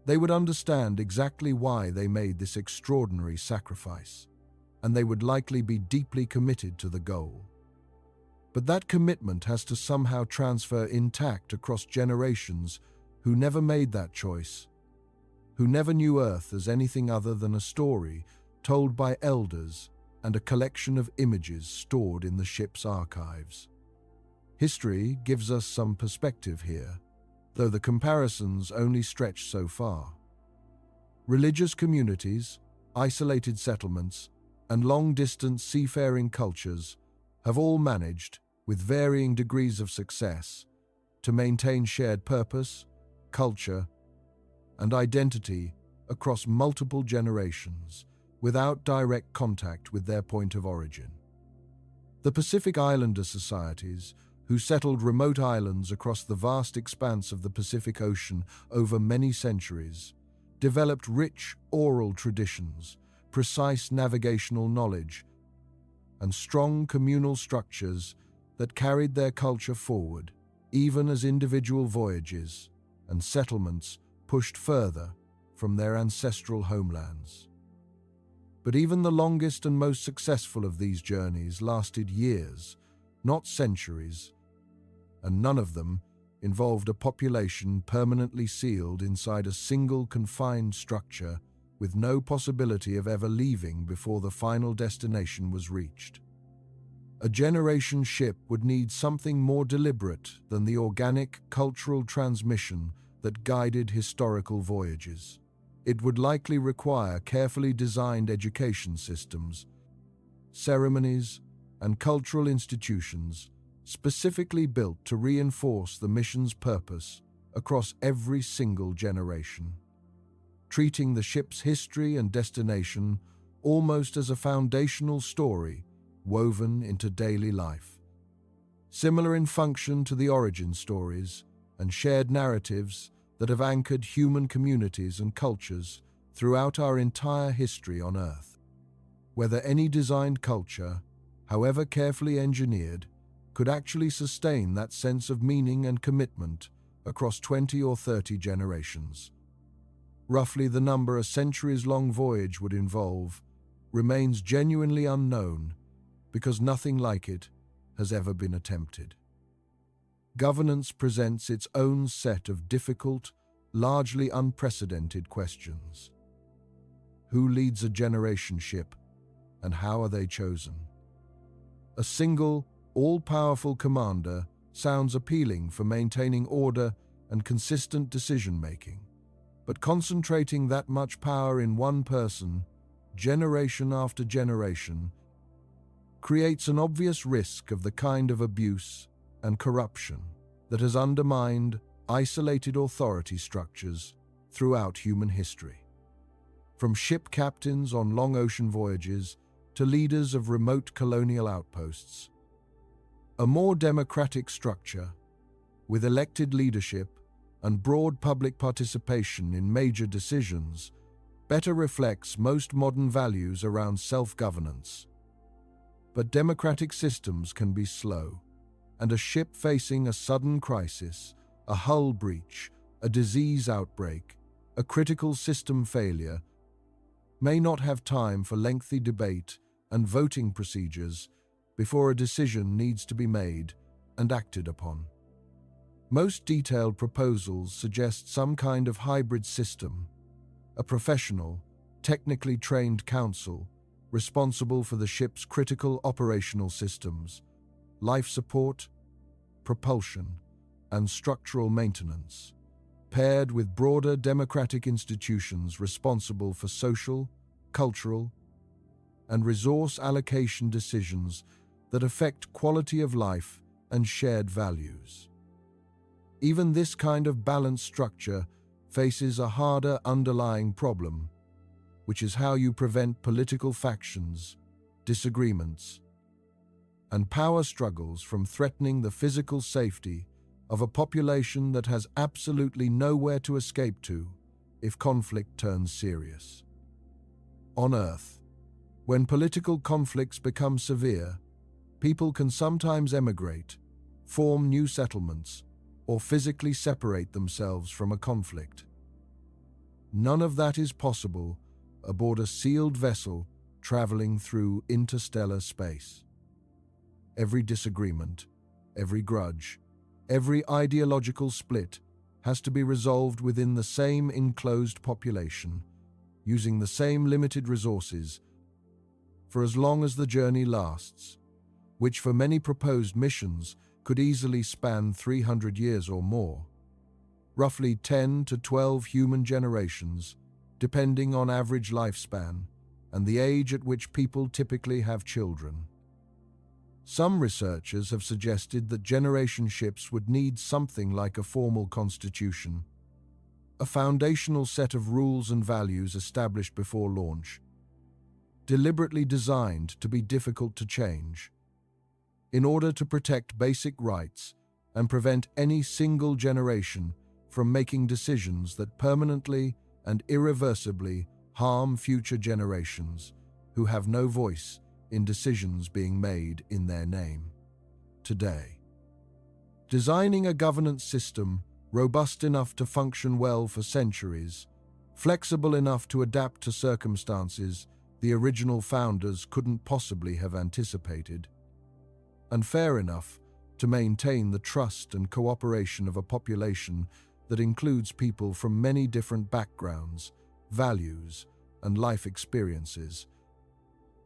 They would understand exactly why they made this extraordinary sacrifice, and they would likely be deeply committed to the goal. But that commitment has to somehow transfer intact across generations who never made that choice, who never knew Earth as anything other than a story told by elders and a collection of images stored in the ship's archives. History gives us some perspective here, though the comparisons only stretch so far. Religious communities, isolated settlements, and long-distance seafaring cultures have all managed, with varying degrees of success, to maintain shared purpose, culture, and identity across multiple generations without direct contact with their point of origin. The Pacific Islander societies, who settled remote islands across the vast expanse of the Pacific Ocean over many centuries, developed rich oral traditions, precise navigational knowledge, and strong communal structures that carried their culture forward, even as individual voyages and settlements pushed further from their ancestral homelands. But even the longest and most successful of these journeys lasted years, not centuries, and none of them involved a population permanently sealed inside a single confined structure with no possibility of ever leaving before the final destination was reached. A generation ship would need something more deliberate than the organic cultural transmission that guided historical voyages. It would likely require carefully designed education systems, ceremonies, and cultural institutions specifically built to reinforce the mission's purpose across every single generation, treating the ship's history and destination almost as a foundational story woven into daily life. Similar in function to the origin stories and shared narratives that have anchored human communities and cultures throughout our entire history on Earth. Whether any designed culture, however carefully engineered, could actually sustain that sense of meaning and commitment across 20 or 30 generations. Roughly the number a centuries-long voyage would involve remains genuinely unknown because nothing like it has ever been attempted. Governance presents its own set of difficult, largely unprecedented questions. Who leads a generation ship, and how are they chosen? A single, all-powerful commander sounds appealing for maintaining order and consistent decision-making, but concentrating that much power in one person, generation after generation, creates an obvious risk of the kind of abuse and corruption that has undermined isolated authority structures throughout human history. From ship captains on long ocean voyages to leaders of remote colonial outposts, a more democratic structure, with elected leadership and broad public participation in major decisions, better reflects most modern values around self-governance. But democratic systems can be slow, and a ship facing a sudden crisis, a hull breach, a disease outbreak, a critical system failure, may not have time for lengthy debate and voting procedures before a decision needs to be made and acted upon. Most detailed proposals suggest some kind of hybrid system, a professional, technically trained council responsible for the ship's critical operational systems, life support, propulsion, and structural maintenance, paired with broader democratic institutions responsible for social, cultural, and resource allocation decisions that affect quality of life and shared values. Even this kind of balanced structure faces a harder underlying problem, which is how you prevent political factions, disagreements, and power struggles from threatening the physical safety of a population that has absolutely nowhere to escape to if conflict turns serious. On Earth, when political conflicts become severe, people can sometimes emigrate, form new settlements, or physically separate themselves from a conflict. None of that is possible aboard a sealed vessel traveling through interstellar space. Every disagreement, every grudge, every ideological split has to be resolved within the same enclosed population, using the same limited resources for as long as the journey lasts, which for many proposed missions could easily span 300 years or more, roughly 10 to 12 human generations, depending on average lifespan and the age at which people typically have children. Some researchers have suggested that generation ships would need something like a formal constitution, a foundational set of rules and values established before launch, deliberately designed to be difficult to change, in order to protect basic rights and prevent any single generation from making decisions that permanently and irreversibly harm future generations who have no voice in decisions being made in their name. Today, designing a governance system robust enough to function well for centuries, flexible enough to adapt to circumstances, the original founders couldn't possibly have anticipated. And fair enough to maintain the trust and cooperation of a population that includes people from many different backgrounds, values, and life experiences,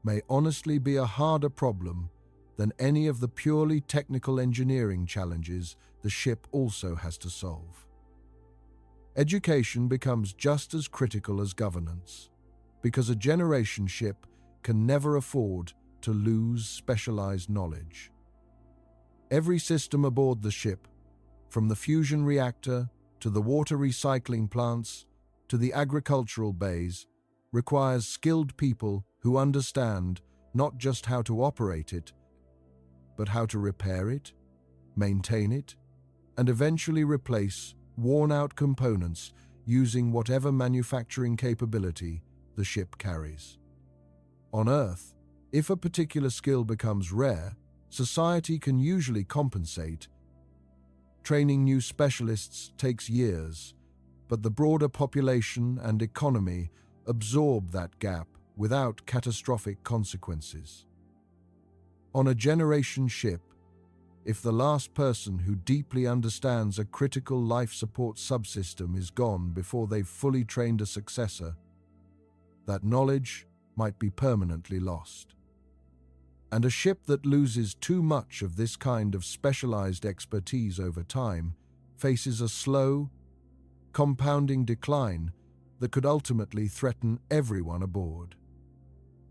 may honestly be a harder problem than any of the purely technical engineering challenges the ship also has to solve. Education becomes just as critical as governance, because a generation ship can never afford to lose specialized knowledge. Every system aboard the ship, from the fusion reactor to the water recycling plants to the agricultural bays, requires skilled people who understand not just how to operate it, but how to repair it, maintain it, and eventually replace worn-out components using whatever manufacturing capability the ship carries. On Earth, if a particular skill becomes rare, society can usually compensate. Training new specialists takes years, but the broader population and economy absorb that gap without catastrophic consequences. On a generation ship, if the last person who deeply understands a critical life support subsystem is gone before they've fully trained a successor, that knowledge might be permanently lost. And a ship that loses too much of this kind of specialized expertise over time faces a slow, compounding decline that could ultimately threaten everyone aboard.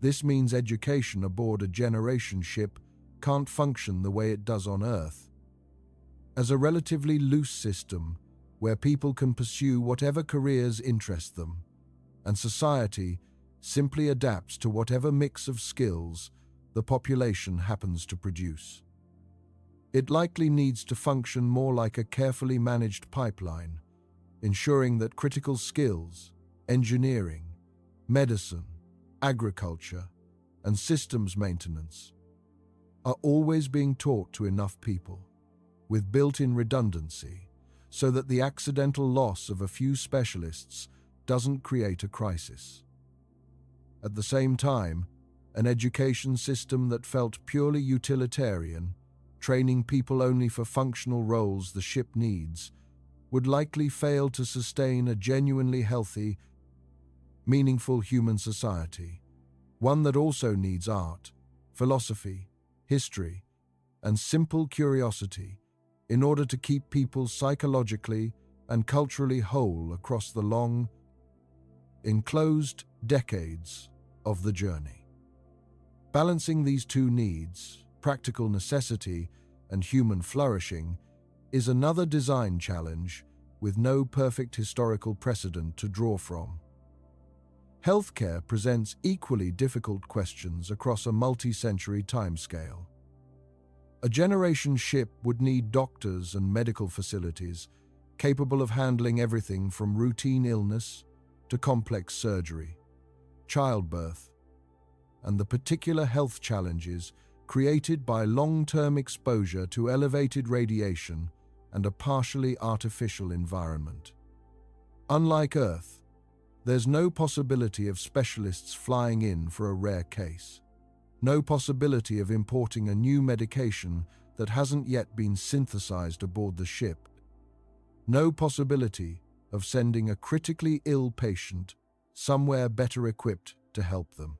This means education aboard a generation ship can't function the way it does on Earth. As a relatively loose system where people can pursue whatever careers interest them, and society simply adapts to whatever mix of skills the population happens to produce. It likely needs to function more like a carefully managed pipeline, ensuring that critical skills, engineering, medicine, agriculture, and systems maintenance are always being taught to enough people, with built-in redundancy, so that the accidental loss of a few specialists doesn't create a crisis. At the same time, an education system that felt purely utilitarian, training people only for functional roles the ship needs, would likely fail to sustain a genuinely healthy, meaningful human society, one that also needs art, philosophy, history, and simple curiosity in order to keep people psychologically and culturally whole across the long, enclosed decades of the journey. Balancing these two needs, practical necessity and human flourishing, is another design challenge with no perfect historical precedent to draw from. Healthcare presents equally difficult questions across a multi-century timescale. A generation ship would need doctors and medical facilities capable of handling everything from routine illness to complex surgery, childbirth, and the particular health challenges created by long-term exposure to elevated radiation and a partially artificial environment. Unlike Earth, there's no possibility of specialists flying in for a rare case. No possibility of importing a new medication that hasn't yet been synthesized aboard the ship. No possibility of sending a critically ill patient somewhere better equipped to help them.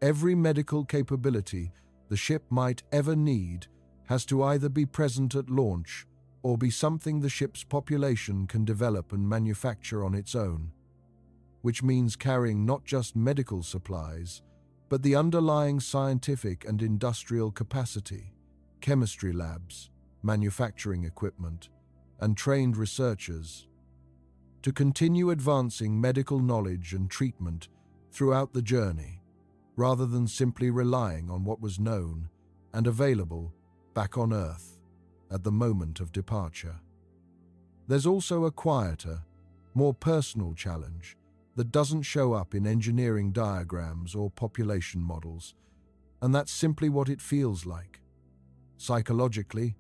Every medical capability the ship might ever need has to either be present at launch or be something the ship's population can develop and manufacture on its own, which means carrying not just medical supplies, but the underlying scientific and industrial capacity, chemistry labs, manufacturing equipment, and trained researchers to continue advancing medical knowledge and treatment throughout the journey, rather than simply relying on what was known and available back on Earth at the moment of departure. There's also a quieter, more personal challenge that doesn't show up in engineering diagrams or population models, and that's simply what it feels like, psychologically,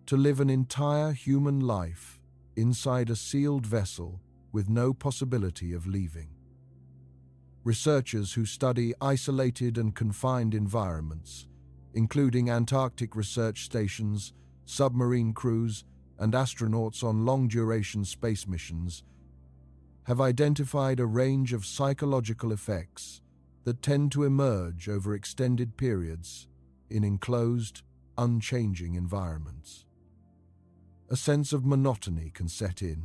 to live an entire human life inside a sealed vessel with no possibility of leaving. researchers who study isolated and confined environments, including Antarctic research stations, submarine crews, and astronauts on long-duration space missions, have identified a range of psychological effects that tend to emerge over extended periods in enclosed, unchanging environments. A sense of monotony can set in,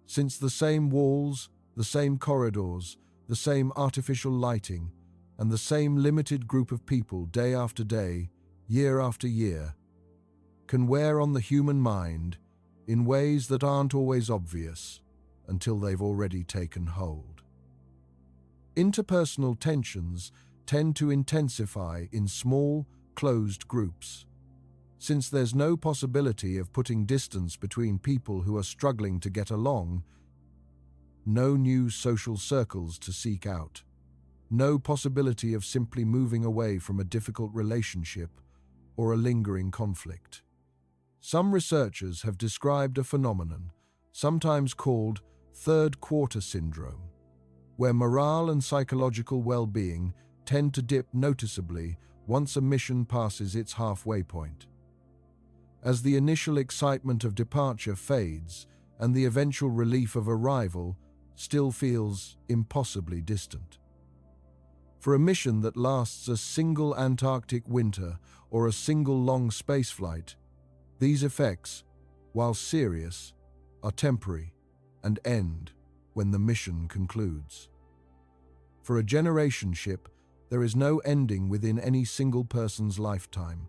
since the same walls, the same corridors, the same artificial lighting, and the same limited group of people day after day, year after year, can wear on the human mind in ways that aren't always obvious until they've already taken hold. Interpersonal tensions tend to intensify in small, closed groups, since there's no possibility of putting distance between people who are struggling to get along, no new social circles to seek out, no possibility of simply moving away from a difficult relationship or a lingering conflict. Some researchers have described a phenomenon, sometimes called third quarter syndrome, where morale and psychological well-being tend to dip noticeably once a mission passes its halfway point. As the initial excitement of departure fades and the eventual relief of arrival still feels impossibly distant. For a mission that lasts a single Antarctic winter or a single long spaceflight, these effects, while serious, are temporary and end when the mission concludes. For a generation ship, there is no ending within any single person's lifetime,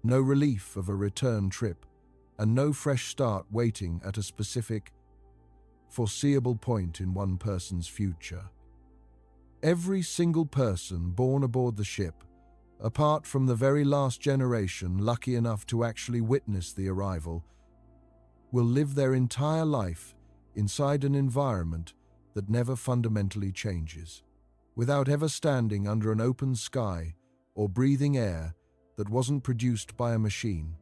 no relief of a return trip, and no fresh start waiting at a specific, foreseeable point in one person's future. Every single person born aboard the ship, apart from the very last generation lucky enough to actually witness the arrival, will live their entire life inside an environment that never fundamentally changes, without ever standing under an open sky or breathing air that wasn't produced by a machine.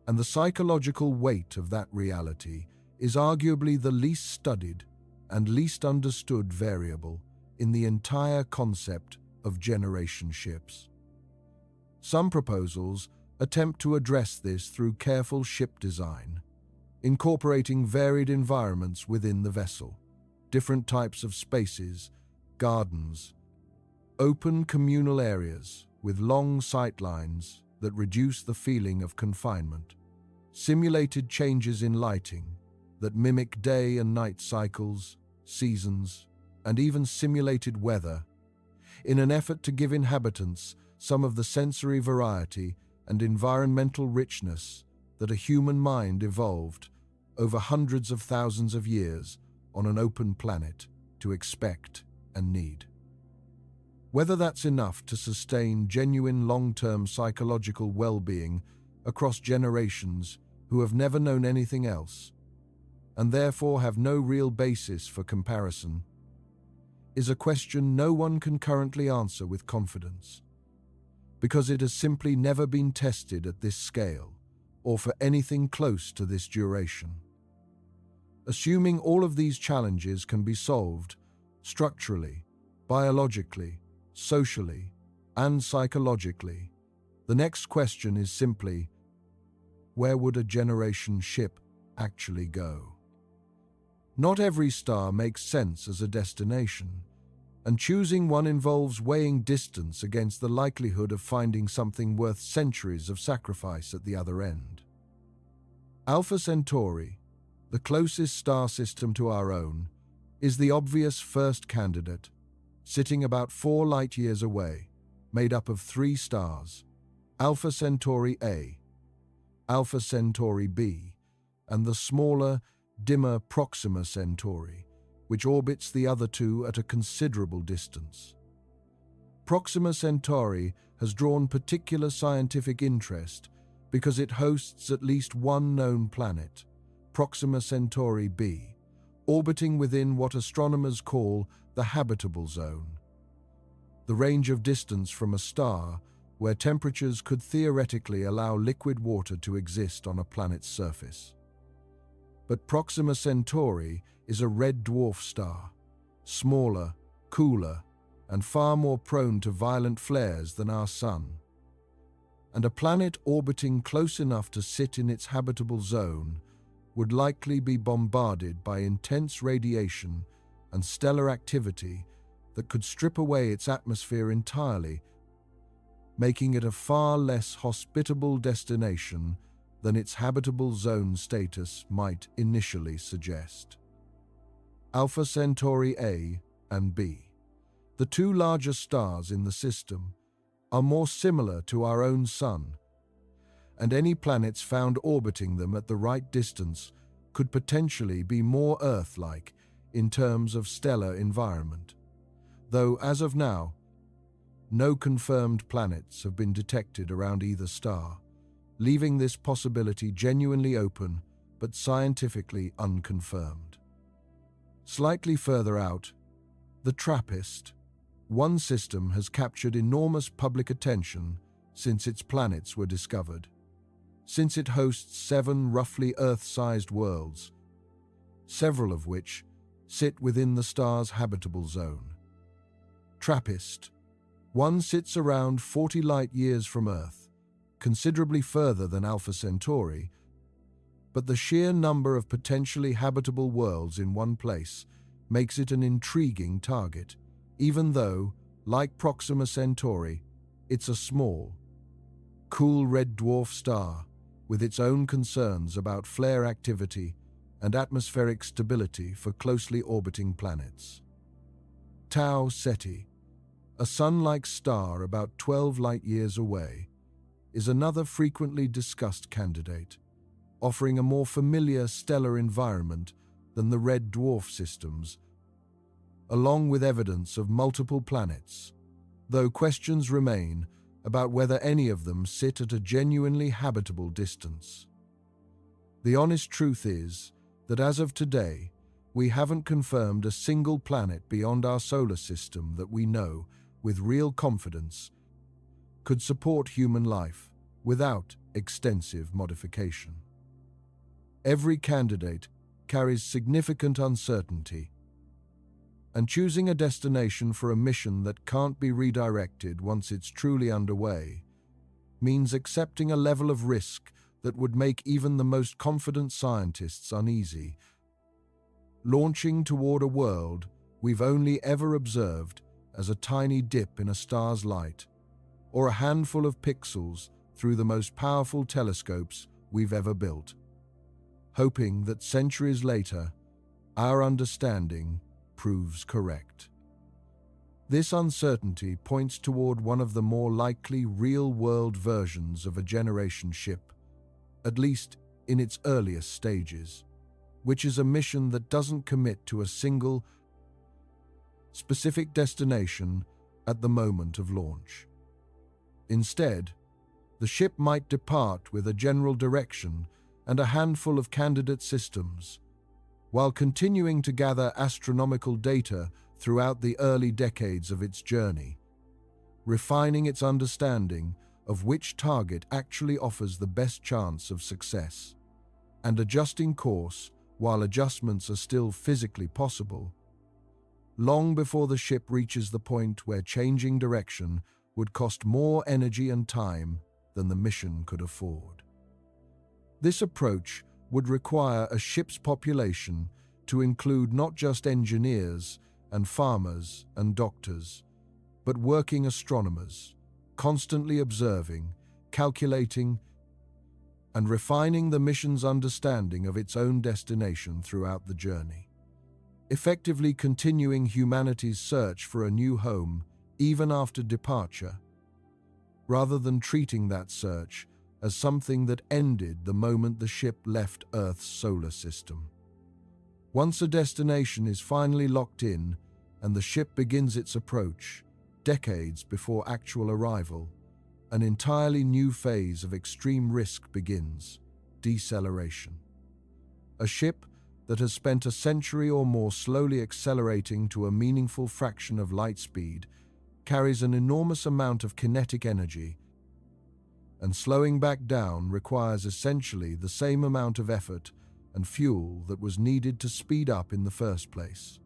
And the psychological weight of that reality is arguably the least studied and least understood variable in the entire concept of generation ships. Some proposals attempt to address this through careful ship design, incorporating varied environments within the vessel, different types of spaces, gardens, open communal areas with long sightlines that reduce the feeling of confinement, simulated changes in lighting that mimic day and night cycles, seasons, and even simulated weather, in an effort to give inhabitants some of the sensory variety and environmental richness that a human mind evolved over hundreds of thousands of years on an open planet to expect and need. Whether that's enough to sustain genuine long-term psychological well-being across generations who have never known anything else, and therefore have no real basis for comparison, is a question no one can currently answer with confidence, because it has simply never been tested at this scale or for anything close to this duration. Assuming all of these challenges can be solved structurally, biologically, socially, and psychologically, the next question is simply, where would a generation ship actually go? Not every star makes sense as a destination, and choosing one involves weighing distance against the likelihood of finding something worth centuries of sacrifice at the other end. Alpha Centauri, the closest star system to our own, is the obvious first candidate, sitting about 4 light-years away, made up of 3 stars, Alpha Centauri A, Alpha Centauri B, and the smaller, dimmer Proxima Centauri, which orbits the other 2 at a considerable distance. Proxima Centauri has drawn particular scientific interest because it hosts at least one known planet, Proxima Centauri b, orbiting within what astronomers call the habitable zone, the range of distance from a star where temperatures could theoretically allow liquid water to exist on a planet's surface. But Proxima Centauri is a red dwarf star, smaller cooler, and far more prone to violent flares than our Sun. And a planet orbiting close enough to sit in its habitable zone would likely be bombarded by intense radiation and stellar activity that could strip away its atmosphere entirely, making it a far less hospitable destination than its habitable zone status might initially suggest. Alpha Centauri A and B, the two largest stars in the system, are more similar to our own Sun, and any planets found orbiting them at the right distance could potentially be more Earth-like in terms of stellar environment. Though, as of now, no confirmed planets have been detected around either star, leaving this possibility genuinely open but scientifically unconfirmed. Slightly further out, the TRAPPIST-1 system has captured enormous public attention since its planets were discovered, since it hosts 7 roughly Earth-sized worlds, several of which sit within the star's habitable zone. TRAPPIST-1 sits around 40 light-years from Earth, considerably further than Alpha Centauri, but the sheer number of potentially habitable worlds in one place makes it an intriguing target, even though, like Proxima Centauri, it's a small, cool red dwarf star with its own concerns about flare activity and atmospheric stability for closely orbiting planets. Tau Ceti, a Sun-like star about 12 light-years away, is another frequently discussed candidate, offering a more familiar stellar environment than the red dwarf systems, along with evidence of multiple planets, though questions remain about whether any of them sit at a genuinely habitable distance. The honest truth is that as of today, we haven't confirmed a single planet beyond our solar system that we know, with real confidence, could support human life without extensive modification. Every candidate carries significant uncertainty, and choosing a destination for a mission that can't be redirected once it's truly underway means accepting a level of risk that would make even the most confident scientists uneasy. Launching toward a world we've only ever observed as a tiny dip in a star's light, or a handful of pixels through the most powerful telescopes we've ever built, hoping that centuries later, our understanding proves correct. This uncertainty points toward one of the more likely real-world versions of a generation ship, at least in its earliest stages, which is a mission that doesn't commit to a single, specific destination at the moment of launch. Instead, the ship might depart with a general direction and a handful of candidate systems, while continuing to gather astronomical data throughout the early decades of its journey, refining its understanding of which target actually offers the best chance of success, and adjusting course while adjustments are still physically possible, long before the ship reaches the point where changing direction would cost more energy and time than the mission could afford. This approach would require a ship's population to include not just engineers and farmers and doctors, but working astronomers, constantly observing, calculating, and refining the mission's understanding of its own destination throughout the journey, effectively continuing humanity's search for a new home even after departure, rather than treating that search as something that ended the moment the ship left Earth's solar system. Once a destination is finally locked in and the ship begins its approach, decades before actual arrival, an entirely new phase of extreme risk begins: deceleration. A ship that has spent a century or more slowly accelerating to a meaningful fraction of light speed carries an enormous amount of kinetic energy, and slowing back down requires essentially the same amount of effort and fuel that was needed to speed up in the first place.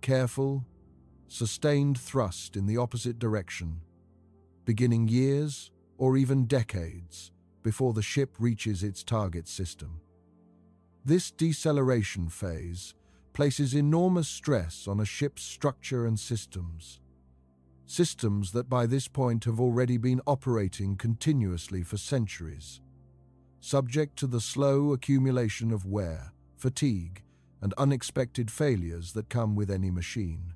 Careful, sustained thrust in the opposite direction, beginning years or even decades before the ship reaches its target system. This deceleration phase places enormous stress on a ship's structure and systems that by this point have already been operating continuously for centuries, subject to the slow accumulation of wear, fatigue, and unexpected failures that come with any machine,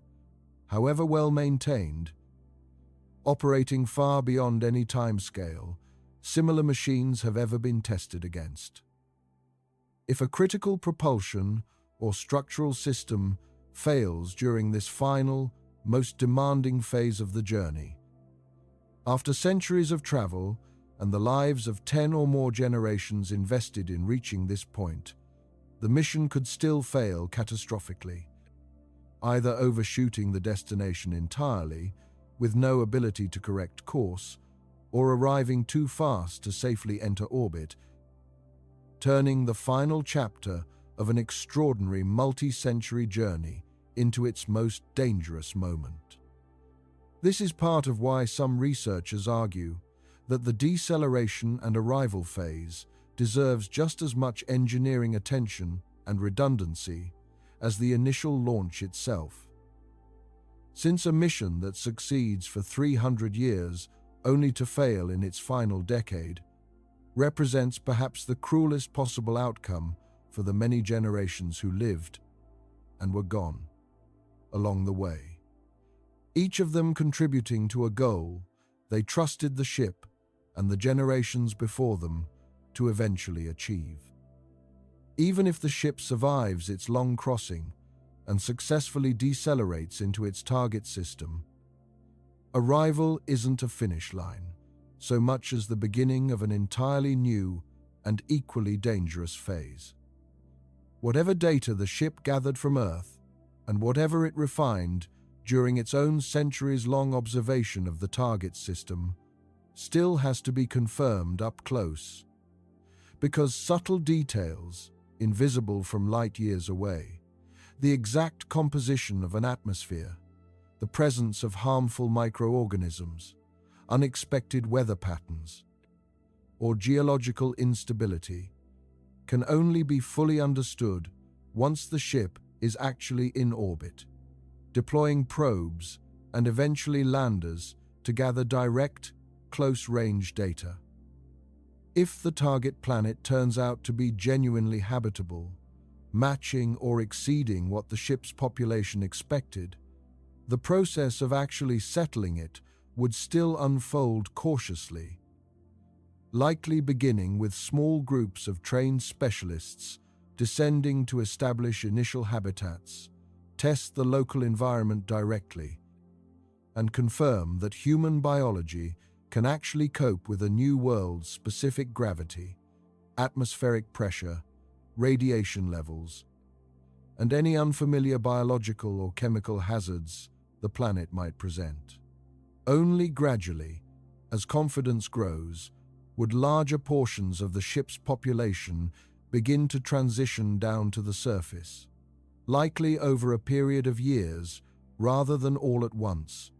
however well maintained. Operating far beyond any timescale similar machines have ever been tested against. If a critical propulsion or structural system fails during this final, most demanding phase of the journey, after centuries of travel and the lives of 10 or more generations invested in reaching this point, the mission could still fail catastrophically, either overshooting the destination entirely with no ability to correct course, or arriving too fast to safely enter orbit, turning the final chapter of an extraordinary multi-century journey into its most dangerous moment. This is part of why some researchers argue that the deceleration and arrival phase deserves just as much engineering attention and redundancy as the initial launch itself. Since a mission that succeeds for 300 years only to fail in its final decade represents perhaps the cruelest possible outcome for the many generations who lived and were gone along the way, each of them contributing to a goal they trusted the ship and the generations before them to eventually achieve. Even if the ship survives its long crossing and successfully decelerates into its target system, arrival isn't a finish line, so much as the beginning of an entirely new and equally dangerous phase. Whatever data the ship gathered from Earth, and whatever it refined during its own centuries-long observation of the target system, still has to be confirmed up close, because subtle details, invisible from light years away, the exact composition of an atmosphere, the presence of harmful microorganisms, unexpected weather patterns, or geological instability, can only be fully understood once the ship is actually in orbit, deploying probes and eventually landers to gather direct, close-range data. If the target planet turns out to be genuinely habitable, matching or exceeding what the ship's population expected, the process of actually settling it would still unfold cautiously, likely beginning with small groups of trained specialists descending to establish initial habitats, test the local environment directly, and confirm that human biology can actually cope with a new world's specific gravity, atmospheric pressure, radiation levels, and any unfamiliar biological or chemical hazards the planet might present. Only gradually, as confidence grows, would larger portions of the ship's population begin to transition down to the surface, likely over a period of years rather than all at once,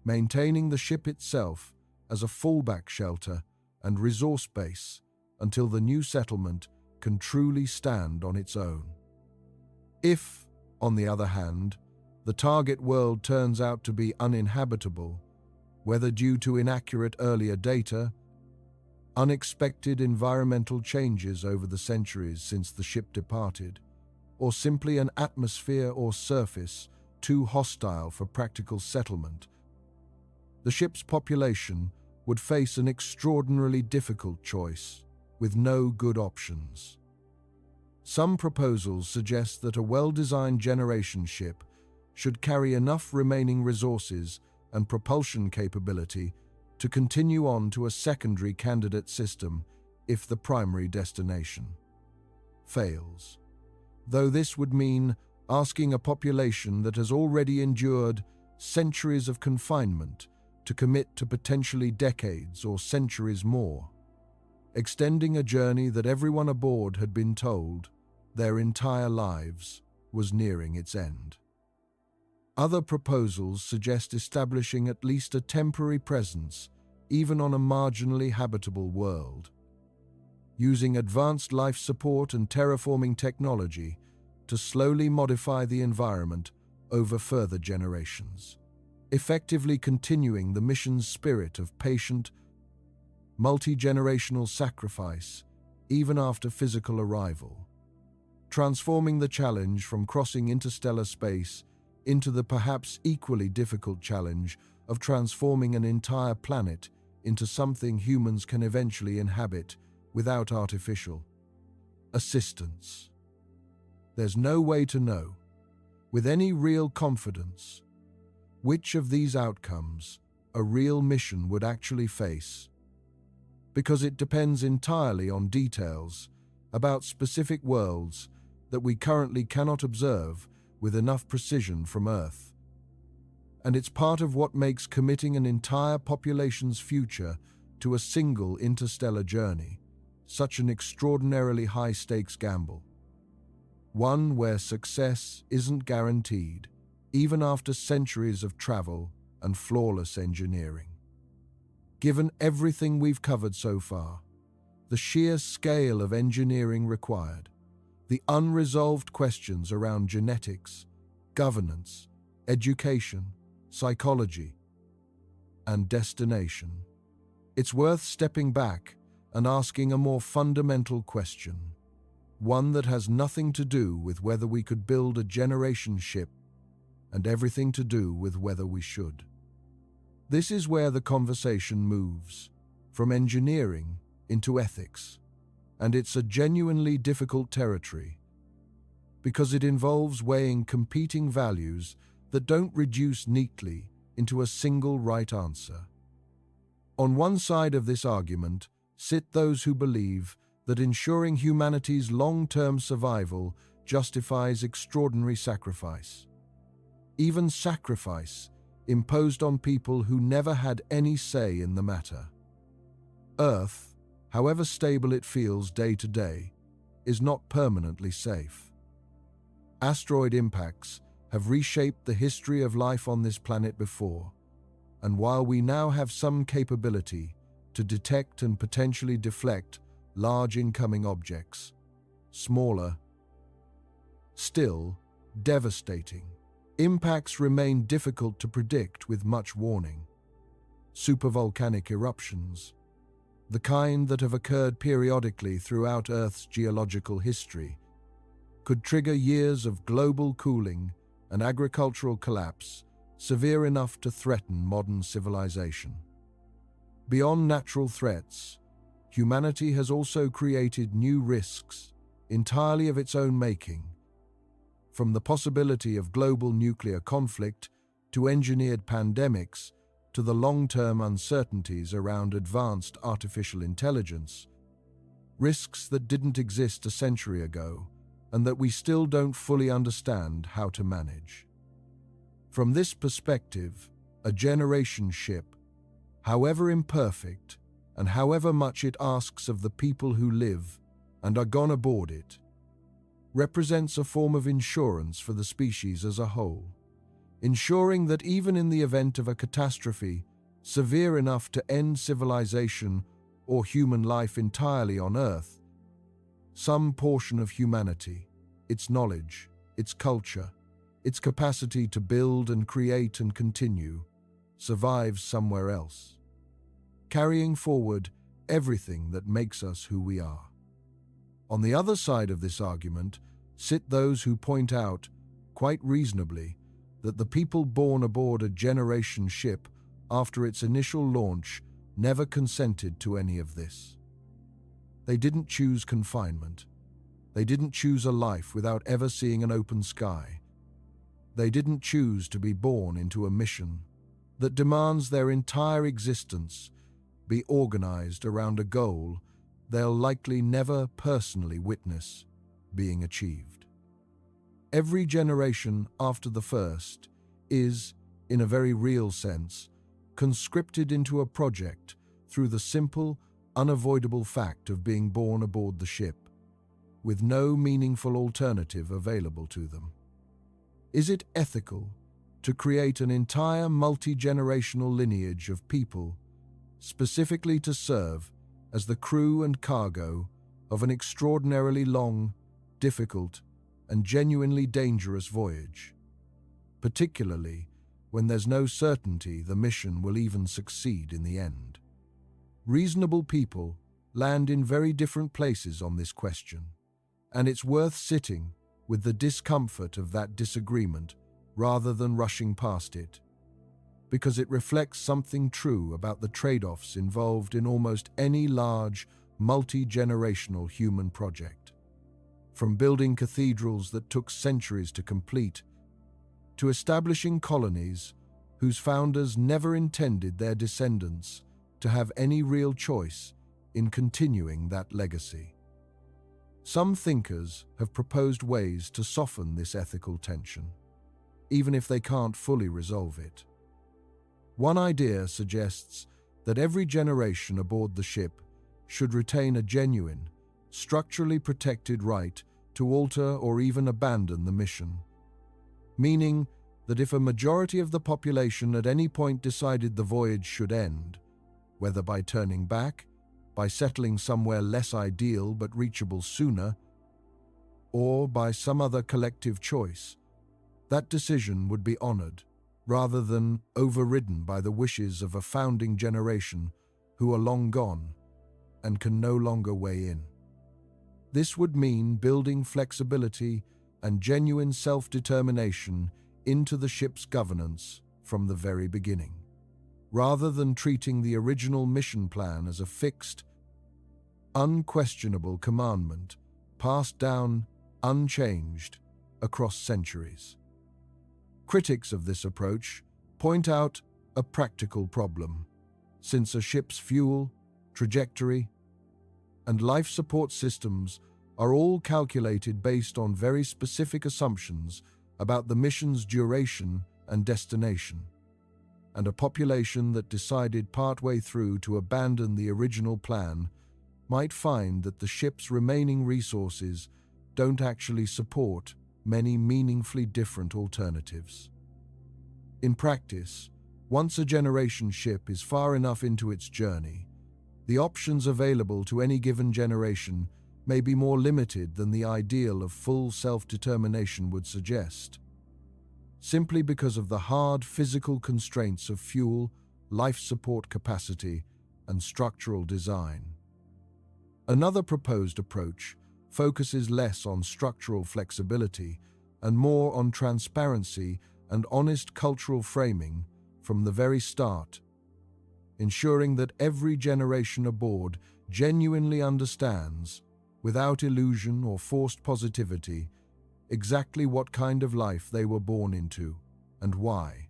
maintaining the ship itself as a fallback shelter and resource base until the new settlement can truly stand on its own. If, on the other hand, the target world turns out to be uninhabitable, whether due to inaccurate earlier data, unexpected environmental changes over the centuries since the ship departed, or simply an atmosphere or surface too hostile for practical settlement, the ship's population would face an extraordinarily difficult choice with no good options. Some proposals suggest that a well-designed generation ship should carry enough remaining resources and propulsion capability to continue on to a secondary candidate system if the primary destination fails, though this would mean asking a population that has already endured centuries of confinement to commit to potentially decades or centuries more, extending a journey that everyone aboard had been told their entire lives was nearing its end. Other proposals suggest establishing at least a temporary presence, even on a marginally habitable world, using advanced life support and terraforming technology to slowly modify the environment over further generations, effectively continuing the mission's spirit of patient, multi-generational sacrifice even after physical arrival, transforming the challenge from crossing interstellar space into the perhaps equally difficult challenge of transforming an entire planet into something humans can eventually inhabit without artificial assistance. There's no way to know, with any real confidence, which of these outcomes a real mission would actually face, because it depends entirely on details about specific worlds that we currently cannot observe with enough precision from Earth. And it's part of what makes committing an entire population's future to a single interstellar journey such an extraordinarily high-stakes gamble. One where success isn't guaranteed, even after centuries of travel and flawless engineering. Given everything we've covered so far, the sheer scale of engineering required, the unresolved questions around genetics, governance, education, psychology, and destination, it's worth stepping back and asking a more fundamental question, one that has nothing to do with whether we could build a generation ship and everything to do with whether we should. This is where the conversation moves, from engineering into ethics, and it's a genuinely difficult territory, because it involves weighing competing values that don't reduce neatly into a single right answer. On one side of this argument sit those who believe that ensuring humanity's long-term survival justifies extraordinary sacrifice. Even sacrifice imposed on people who never had any say in the matter. Earth, however stable it feels day to day, is not permanently safe. Asteroid impacts have reshaped the history of life on this planet before, and while we now have some capability to detect and potentially deflect large incoming objects, smaller, still devastating, impacts remain difficult to predict with much warning. Supervolcanic eruptions, the kind that have occurred periodically throughout Earth's geological history, could trigger years of global cooling and agricultural collapse severe enough to threaten modern civilization. Beyond natural threats, humanity has also created new risks entirely of its own making, from the possibility of global nuclear conflict to engineered pandemics to the long-term uncertainties around advanced artificial intelligence, risks that didn't exist a century ago and that we still don't fully understand how to manage. From this perspective, a generation ship, however imperfect and however much it asks of the people who live and are gone aboard it, represents a form of insurance for the species as a whole, ensuring that even in the event of a catastrophe severe enough to end civilization or human life entirely on Earth, some portion of humanity, its knowledge, its culture, its capacity to build and create and continue, survives somewhere else, carrying forward everything that makes us who we are. On the other side of this argument sit those who point out, quite reasonably, that the people born aboard a generation ship after its initial launch never consented to any of this. They didn't choose confinement. They didn't choose a life without ever seeing an open sky. They didn't choose to be born into a mission that demands their entire existence be organized around a goal they'll likely never personally witness being achieved. Every generation after the first is, in a very real sense, conscripted into a project through the simple, unavoidable fact of being born aboard the ship, with no meaningful alternative available to them. Is it ethical to create an entire multi-generational lineage of people, specifically to serve as the crew and cargo of an extraordinarily long, difficult, and genuinely dangerous voyage, particularly when there's no certainty the mission will even succeed in the end. Reasonable people land in very different places on this question, and it's worth sitting with the discomfort of that disagreement rather than rushing past it, because it reflects something true about the trade-offs involved in almost any large, multi-generational human project. From building cathedrals that took centuries to complete, to establishing colonies whose founders never intended their descendants to have any real choice in continuing that legacy. Some thinkers have proposed ways to soften this ethical tension, even if they can't fully resolve it. One idea suggests that every generation aboard the ship should retain a genuine, structurally protected right to alter or even abandon the mission, meaning that if a majority of the population at any point decided the voyage should end, whether by turning back, by settling somewhere less ideal but reachable sooner, or by some other collective choice, that decision would be honored, rather than overridden by the wishes of a founding generation who are long gone and can no longer weigh in. This would mean building flexibility and genuine self-determination into the ship's governance from the very beginning, rather than treating the original mission plan as a fixed, unquestionable commandment passed down unchanged across centuries. Critics of this approach point out a practical problem, since a ship's fuel, trajectory, and life support systems are all calculated based on very specific assumptions about the mission's duration and destination, and a population that decided partway through to abandon the original plan might find that the ship's remaining resources don't actually support many meaningfully different alternatives. In practice, once a generation ship is far enough into its journey, the options available to any given generation may be more limited than the ideal of full self-determination would suggest, simply because of the hard physical constraints of fuel, life support capacity, and structural design. Another proposed approach focuses less on structural flexibility and more on transparency and honest cultural framing from the very start, ensuring that every generation aboard genuinely understands, without illusion or forced positivity, exactly what kind of life they were born into and why.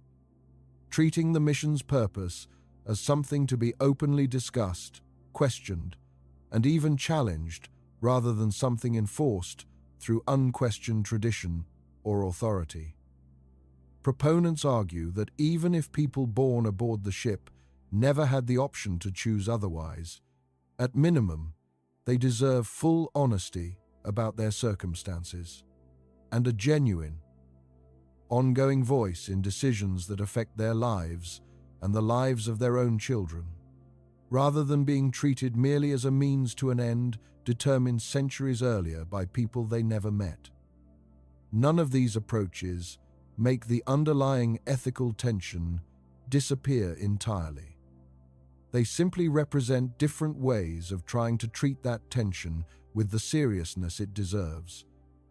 Treating the mission's purpose as something to be openly discussed, questioned, and even challenged rather than something enforced through unquestioned tradition or authority. Proponents argue that even if people born aboard the ship never had the option to choose otherwise, at minimum, they deserve full honesty about their circumstances and a genuine, ongoing voice in decisions that affect their lives and the lives of their own children, rather than being treated merely as a means to an end determined centuries earlier by people they never met. None of these approaches make the underlying ethical tension disappear entirely. They simply represent different ways of trying to treat that tension with the seriousness it deserves,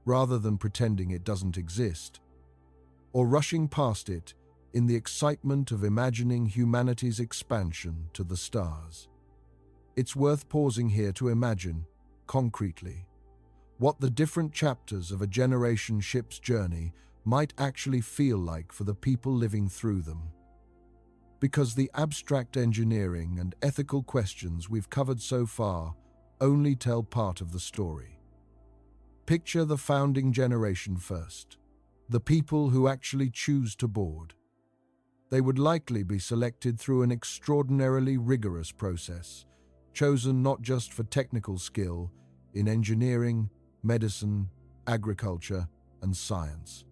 rather than pretending it doesn't exist, or rushing past it in the excitement of imagining humanity's expansion to the stars. It's worth pausing here to imagine, concretely, what the different chapters of a generation ship's journey might actually feel like for the people living through them. Because the abstract engineering and ethical questions we've covered so far only tell part of the story. Picture the founding generation first, the people who actually choose to board. They would likely be selected through an extraordinarily rigorous process, chosen not just for technical skill in engineering, medicine, agriculture, and science,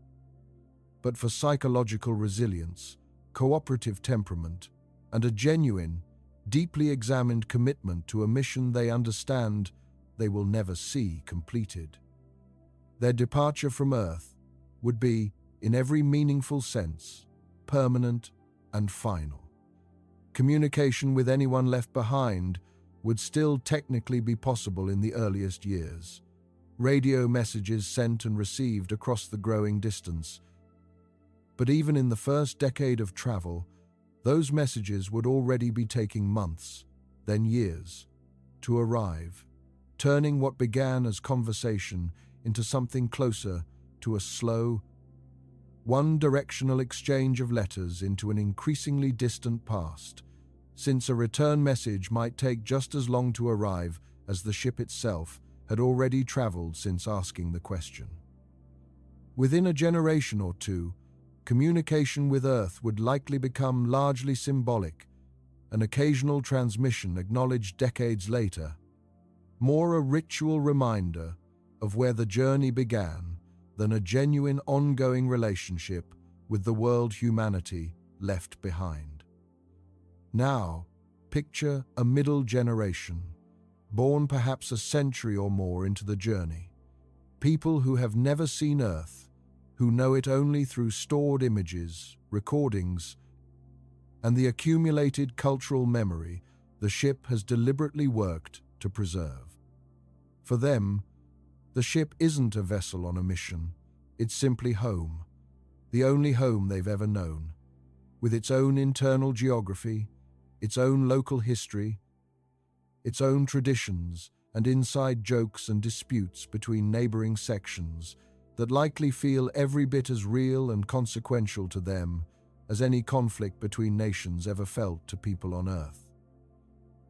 but for psychological resilience, cooperative temperament, and a genuine, deeply examined commitment to a mission they understand they will never see completed. Their departure from Earth would be, in every meaningful sense, permanent and final. Communication with anyone left behind would still technically be possible in the earliest years. Radio messages sent and received across the growing distance. But even in the first decade of travel, those messages would already be taking months, then years, to arrive, turning what began as conversation into something closer to a slow, one-directional exchange of letters into an increasingly distant past, since a return message might take just as long to arrive as the ship itself had already traveled since asking the question. Within a generation or two, communication with Earth would likely become largely symbolic, an occasional transmission acknowledged decades later, more a ritual reminder of where the journey began than a genuine ongoing relationship with the world humanity left behind. Now, picture a middle generation, born perhaps a century or more into the journey. People who have never seen Earth, who know it only through stored images, recordings, and the accumulated cultural memory the ship has deliberately worked to preserve. For them, the ship isn't a vessel on a mission, it's simply home, the only home they've ever known, with its own internal geography, its own local history, its own traditions and inside jokes and disputes between neighboring sections that likely feel every bit as real and consequential to them as any conflict between nations ever felt to people on Earth.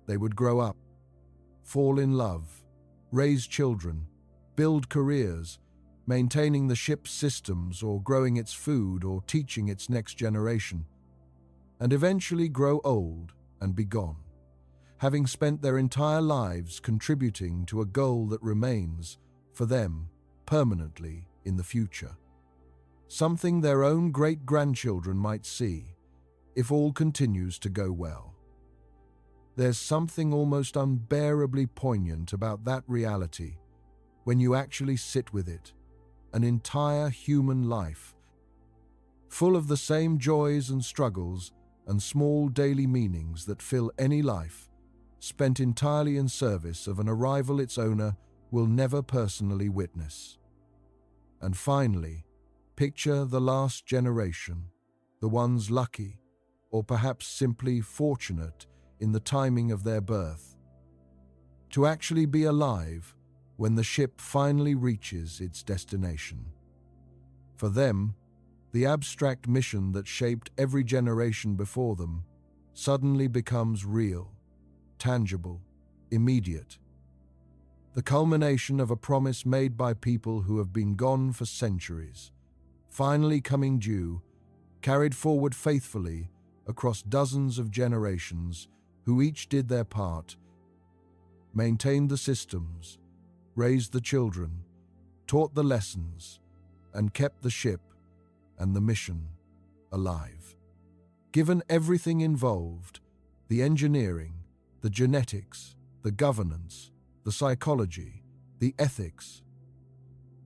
They would grow up, fall in love, raise children, build careers, maintaining the ship's systems or growing its food or teaching its next generation, and eventually grow old and be gone, having spent their entire lives contributing to a goal that remains, for them, permanently in the future. Something their own great-grandchildren might see, if all continues to go well. There's something almost unbearably poignant about that reality when you actually sit with it, an entire human life, full of the same joys and struggles and small daily meanings that fill any life, spent entirely in service of an arrival its owner will never personally witness. And finally, picture the last generation, the ones lucky, or perhaps simply fortunate in the timing of their birth, to actually be alive when the ship finally reaches its destination. For them, the abstract mission that shaped every generation before them suddenly becomes real, tangible, immediate. The culmination of a promise made by people who have been gone for centuries, finally coming due, carried forward faithfully across dozens of generations who each did their part, maintained the systems, raised the children, taught the lessons, and kept the ship and the mission alive. Given everything involved, the engineering, the genetics, the governance, the psychology, the ethics,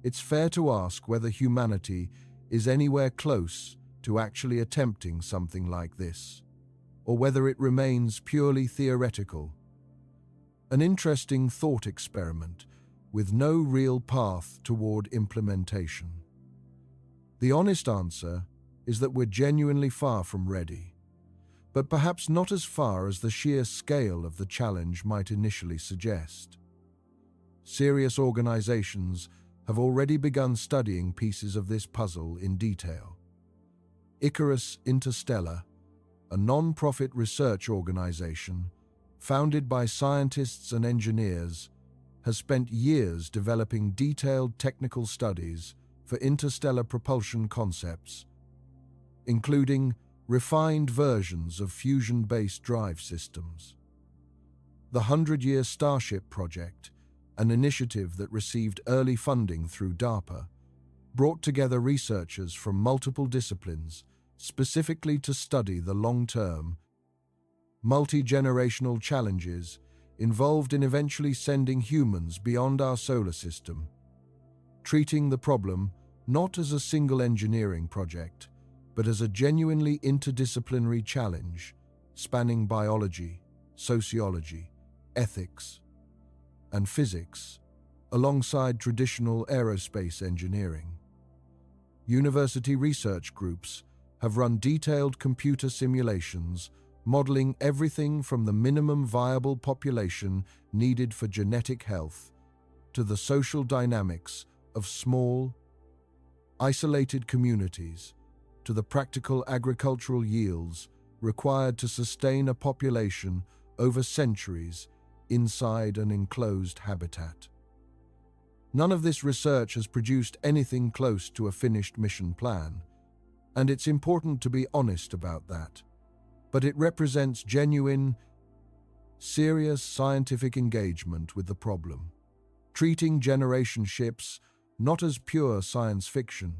it's fair to ask whether humanity is anywhere close to actually attempting something like this, or whether it remains purely theoretical. An interesting thought experiment with no real path toward implementation. The honest answer is that we're genuinely far from ready, but perhaps not as far as the sheer scale of the challenge might initially suggest. Serious organizations have already begun studying pieces of this puzzle in detail. Icarus Interstellar, a non-profit research organization founded by scientists and engineers, has spent years developing detailed technical studies for interstellar propulsion concepts, including refined versions of fusion-based drive systems. The 100-Year Starship project, an initiative that received early funding through DARPA, brought together researchers from multiple disciplines, specifically to study the long-term, multi-generational challenges involved in eventually sending humans beyond our solar system, treating the problem not as a single engineering project, but as a genuinely interdisciplinary challenge spanning biology, sociology, ethics, and physics, alongside traditional aerospace engineering. University research groups have run detailed computer simulations modeling everything from the minimum viable population needed for genetic health to the social dynamics of small, isolated communities, to the practical agricultural yields required to sustain a population over centuries inside an enclosed habitat. None of this research has produced anything close to a finished mission plan, and it's important to be honest about that. But it represents genuine, serious scientific engagement with the problem, treating generation ships not as pure science fiction,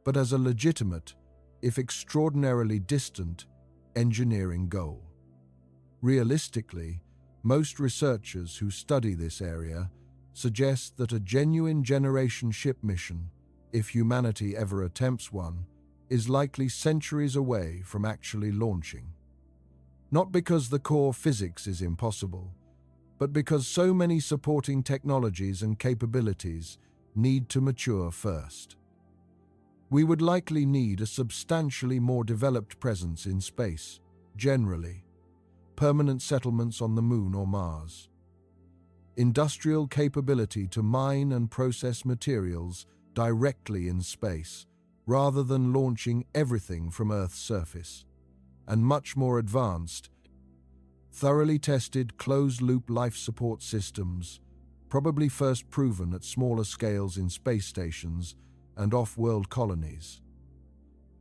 but as a legitimate, if extraordinarily distant, engineering goal. Realistically, most researchers who study this area suggest that a genuine generation ship mission, if humanity ever attempts one, is likely centuries away from actually launching. Not because the core physics is impossible, but because so many supporting technologies and capabilities need to mature first. We would likely need a substantially more developed presence in space, generally, permanent settlements on the Moon or Mars, industrial capability to mine and process materials directly in space, rather than launching everything from Earth's surface, and much more advanced, thoroughly tested closed-loop life support systems, probably first proven at smaller scales in space stations and off-world colonies,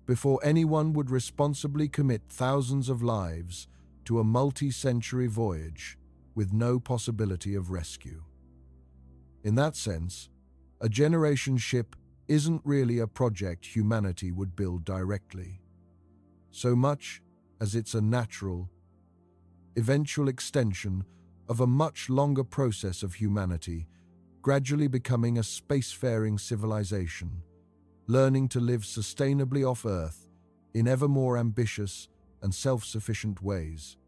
before anyone would responsibly commit thousands of lives to a multi-century voyage with no possibility of rescue. In that sense, a generation ship isn't really a project humanity would build directly, so much as it's a natural, eventual extension of a much longer process of humanity gradually becoming a spacefaring civilization, learning to live sustainably off Earth in ever more ambitious and self-sufficient ways,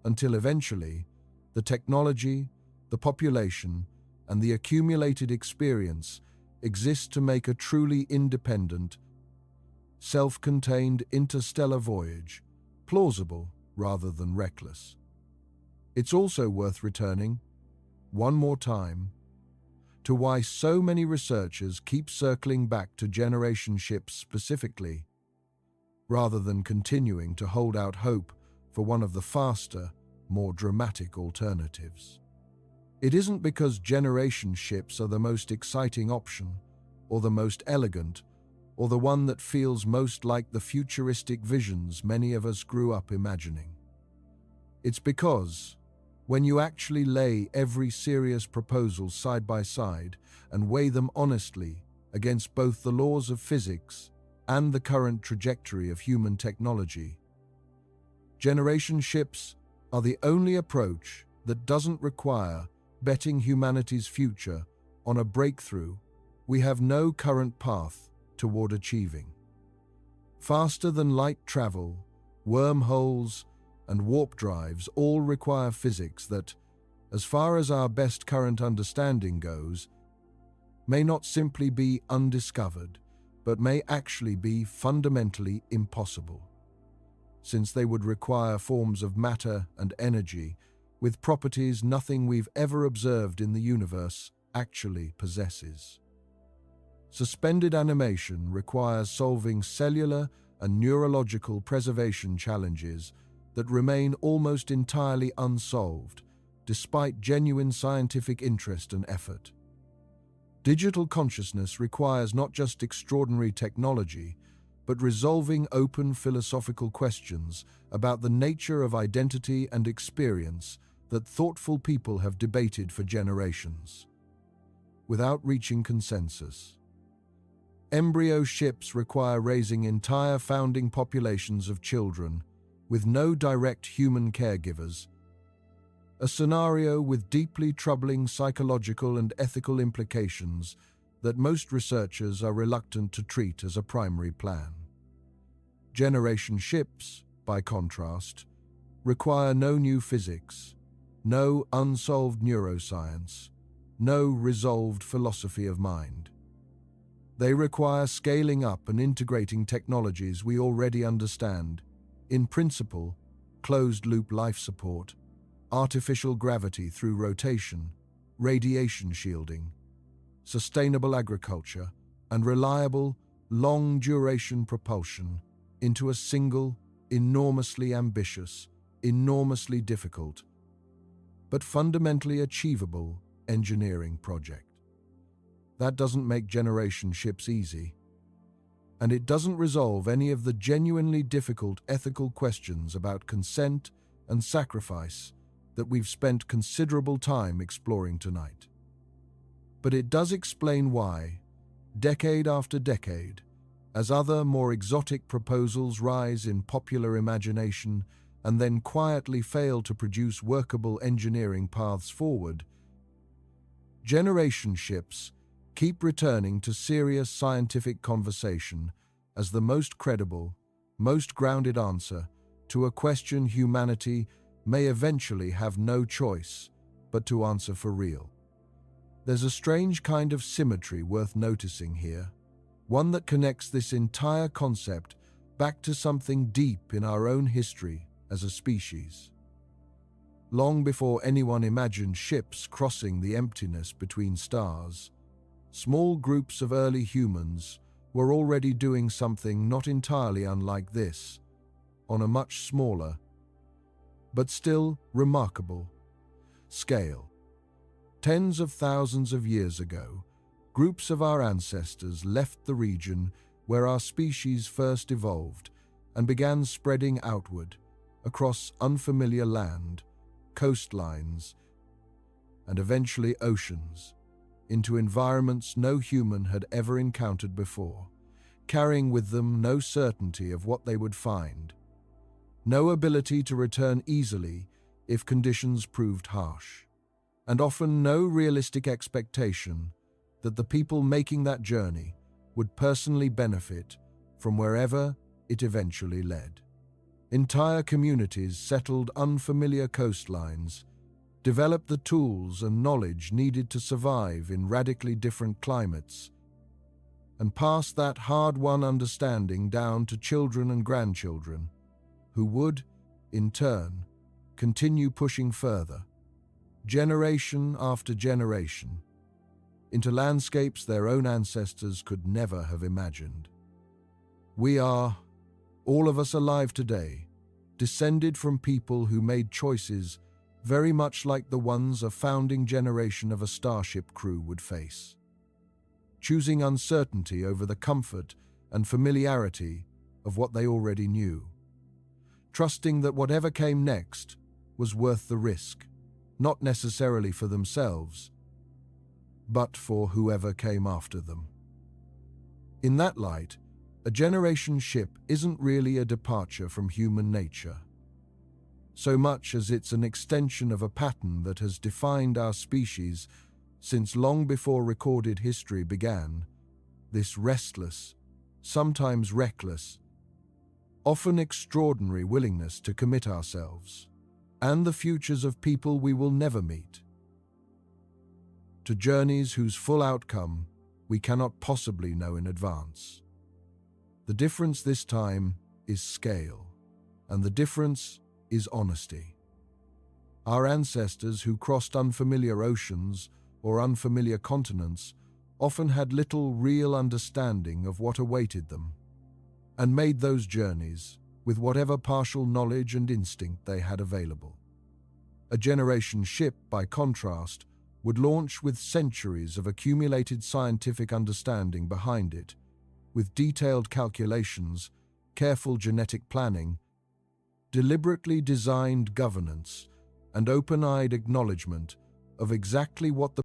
until eventually the technology, the population, and the accumulated experience exist to make a truly independent, self-contained interstellar voyage plausible rather than reckless. It's also worth returning, one more time, to why so many researchers keep circling back to generation ships specifically, rather than continuing to hold out hope for one of the faster, more dramatic alternatives. It isn't because generation ships are the most exciting option, or the most elegant, or the one that feels most like the futuristic visions many of us grew up imagining. It's because, when you actually lay every serious proposal side by side and weigh them honestly against both the laws of physics and the current trajectory of human technology, generation ships are the only approach that doesn't require betting humanity's future on a breakthrough we have no current path toward achieving. Faster than light travel, wormholes, and warp drives all require physics that, as far as our best current understanding goes, may not simply be undiscovered, but may actually be fundamentally impossible, since they would require forms of matter and energy with properties nothing we've ever observed in the universe actually possesses. Suspended animation requires solving cellular and neurological preservation challenges that remain almost entirely unsolved, despite genuine scientific interest and effort. Digital consciousness requires not just extraordinary technology, but resolving open philosophical questions about the nature of identity and experience that thoughtful people have debated for generations, without reaching consensus. Embryo ships require raising entire founding populations of children with no direct human caregivers, a scenario with deeply troubling psychological and ethical implications that most researchers are reluctant to treat as a primary plan. Generation ships, by contrast, require no new physics, no unsolved neuroscience, no resolved philosophy of mind. They require scaling up and integrating technologies we already understand, in principle, closed-loop life support, artificial gravity through rotation, radiation shielding, sustainable agriculture, and reliable, long-duration propulsion into a single, enormously ambitious, enormously difficult, but fundamentally achievable engineering project. That doesn't make generation ships easy, and it doesn't resolve any of the genuinely difficult ethical questions about consent and sacrifice that we've spent considerable time exploring tonight. But it does explain why, decade after decade, as other more exotic proposals rise in popular imagination and then quietly fail to produce workable engineering paths forward, generation ships keep returning to serious scientific conversation as the most credible, most grounded answer to a question humanity may eventually have no choice but to answer for real. There's a strange kind of symmetry worth noticing here, one that connects this entire concept back to something deep in our own history as a species. Long before anyone imagined ships crossing the emptiness between stars, small groups of early humans were already doing something not entirely unlike this, on a much smaller, but still remarkable, scale. Tens of thousands of years ago, groups of our ancestors left the region where our species first evolved and began spreading outward across unfamiliar land, coastlines, and eventually oceans, into environments no human had ever encountered before, carrying with them no certainty of what they would find, no ability to return easily if conditions proved harsh, and often no realistic expectation that the people making that journey would personally benefit from wherever it eventually led. Entire communities settled unfamiliar coastlines, developed the tools and knowledge needed to survive in radically different climates, and passed that hard-won understanding down to children and grandchildren, who would, in turn, continue pushing further, generation after generation, into landscapes their own ancestors could never have imagined. We are, all of us alive today, descended from people who made choices very much like the ones a founding generation of a starship crew would face, choosing uncertainty over the comfort and familiarity of what they already knew, trusting that whatever came next was worth the risk, not necessarily for themselves, but for whoever came after them. In that light, a generation ship isn't really a departure from human nature, so much as it's an extension of a pattern that has defined our species since long before recorded history began, this restless, sometimes reckless, often extraordinary willingness to commit ourselves, and the futures of people we will never meet, to journeys whose full outcome we cannot possibly know in advance. The difference this time is scale, and the difference is honesty. Our ancestors who crossed unfamiliar oceans or unfamiliar continents often had little real understanding of what awaited them, and made those journeys with whatever partial knowledge and instinct they had available. A generation ship, by contrast, would launch with centuries of accumulated scientific understanding behind it, with detailed calculations, careful genetic planning, deliberately designed governance, and open-eyed acknowledgement of exactly what the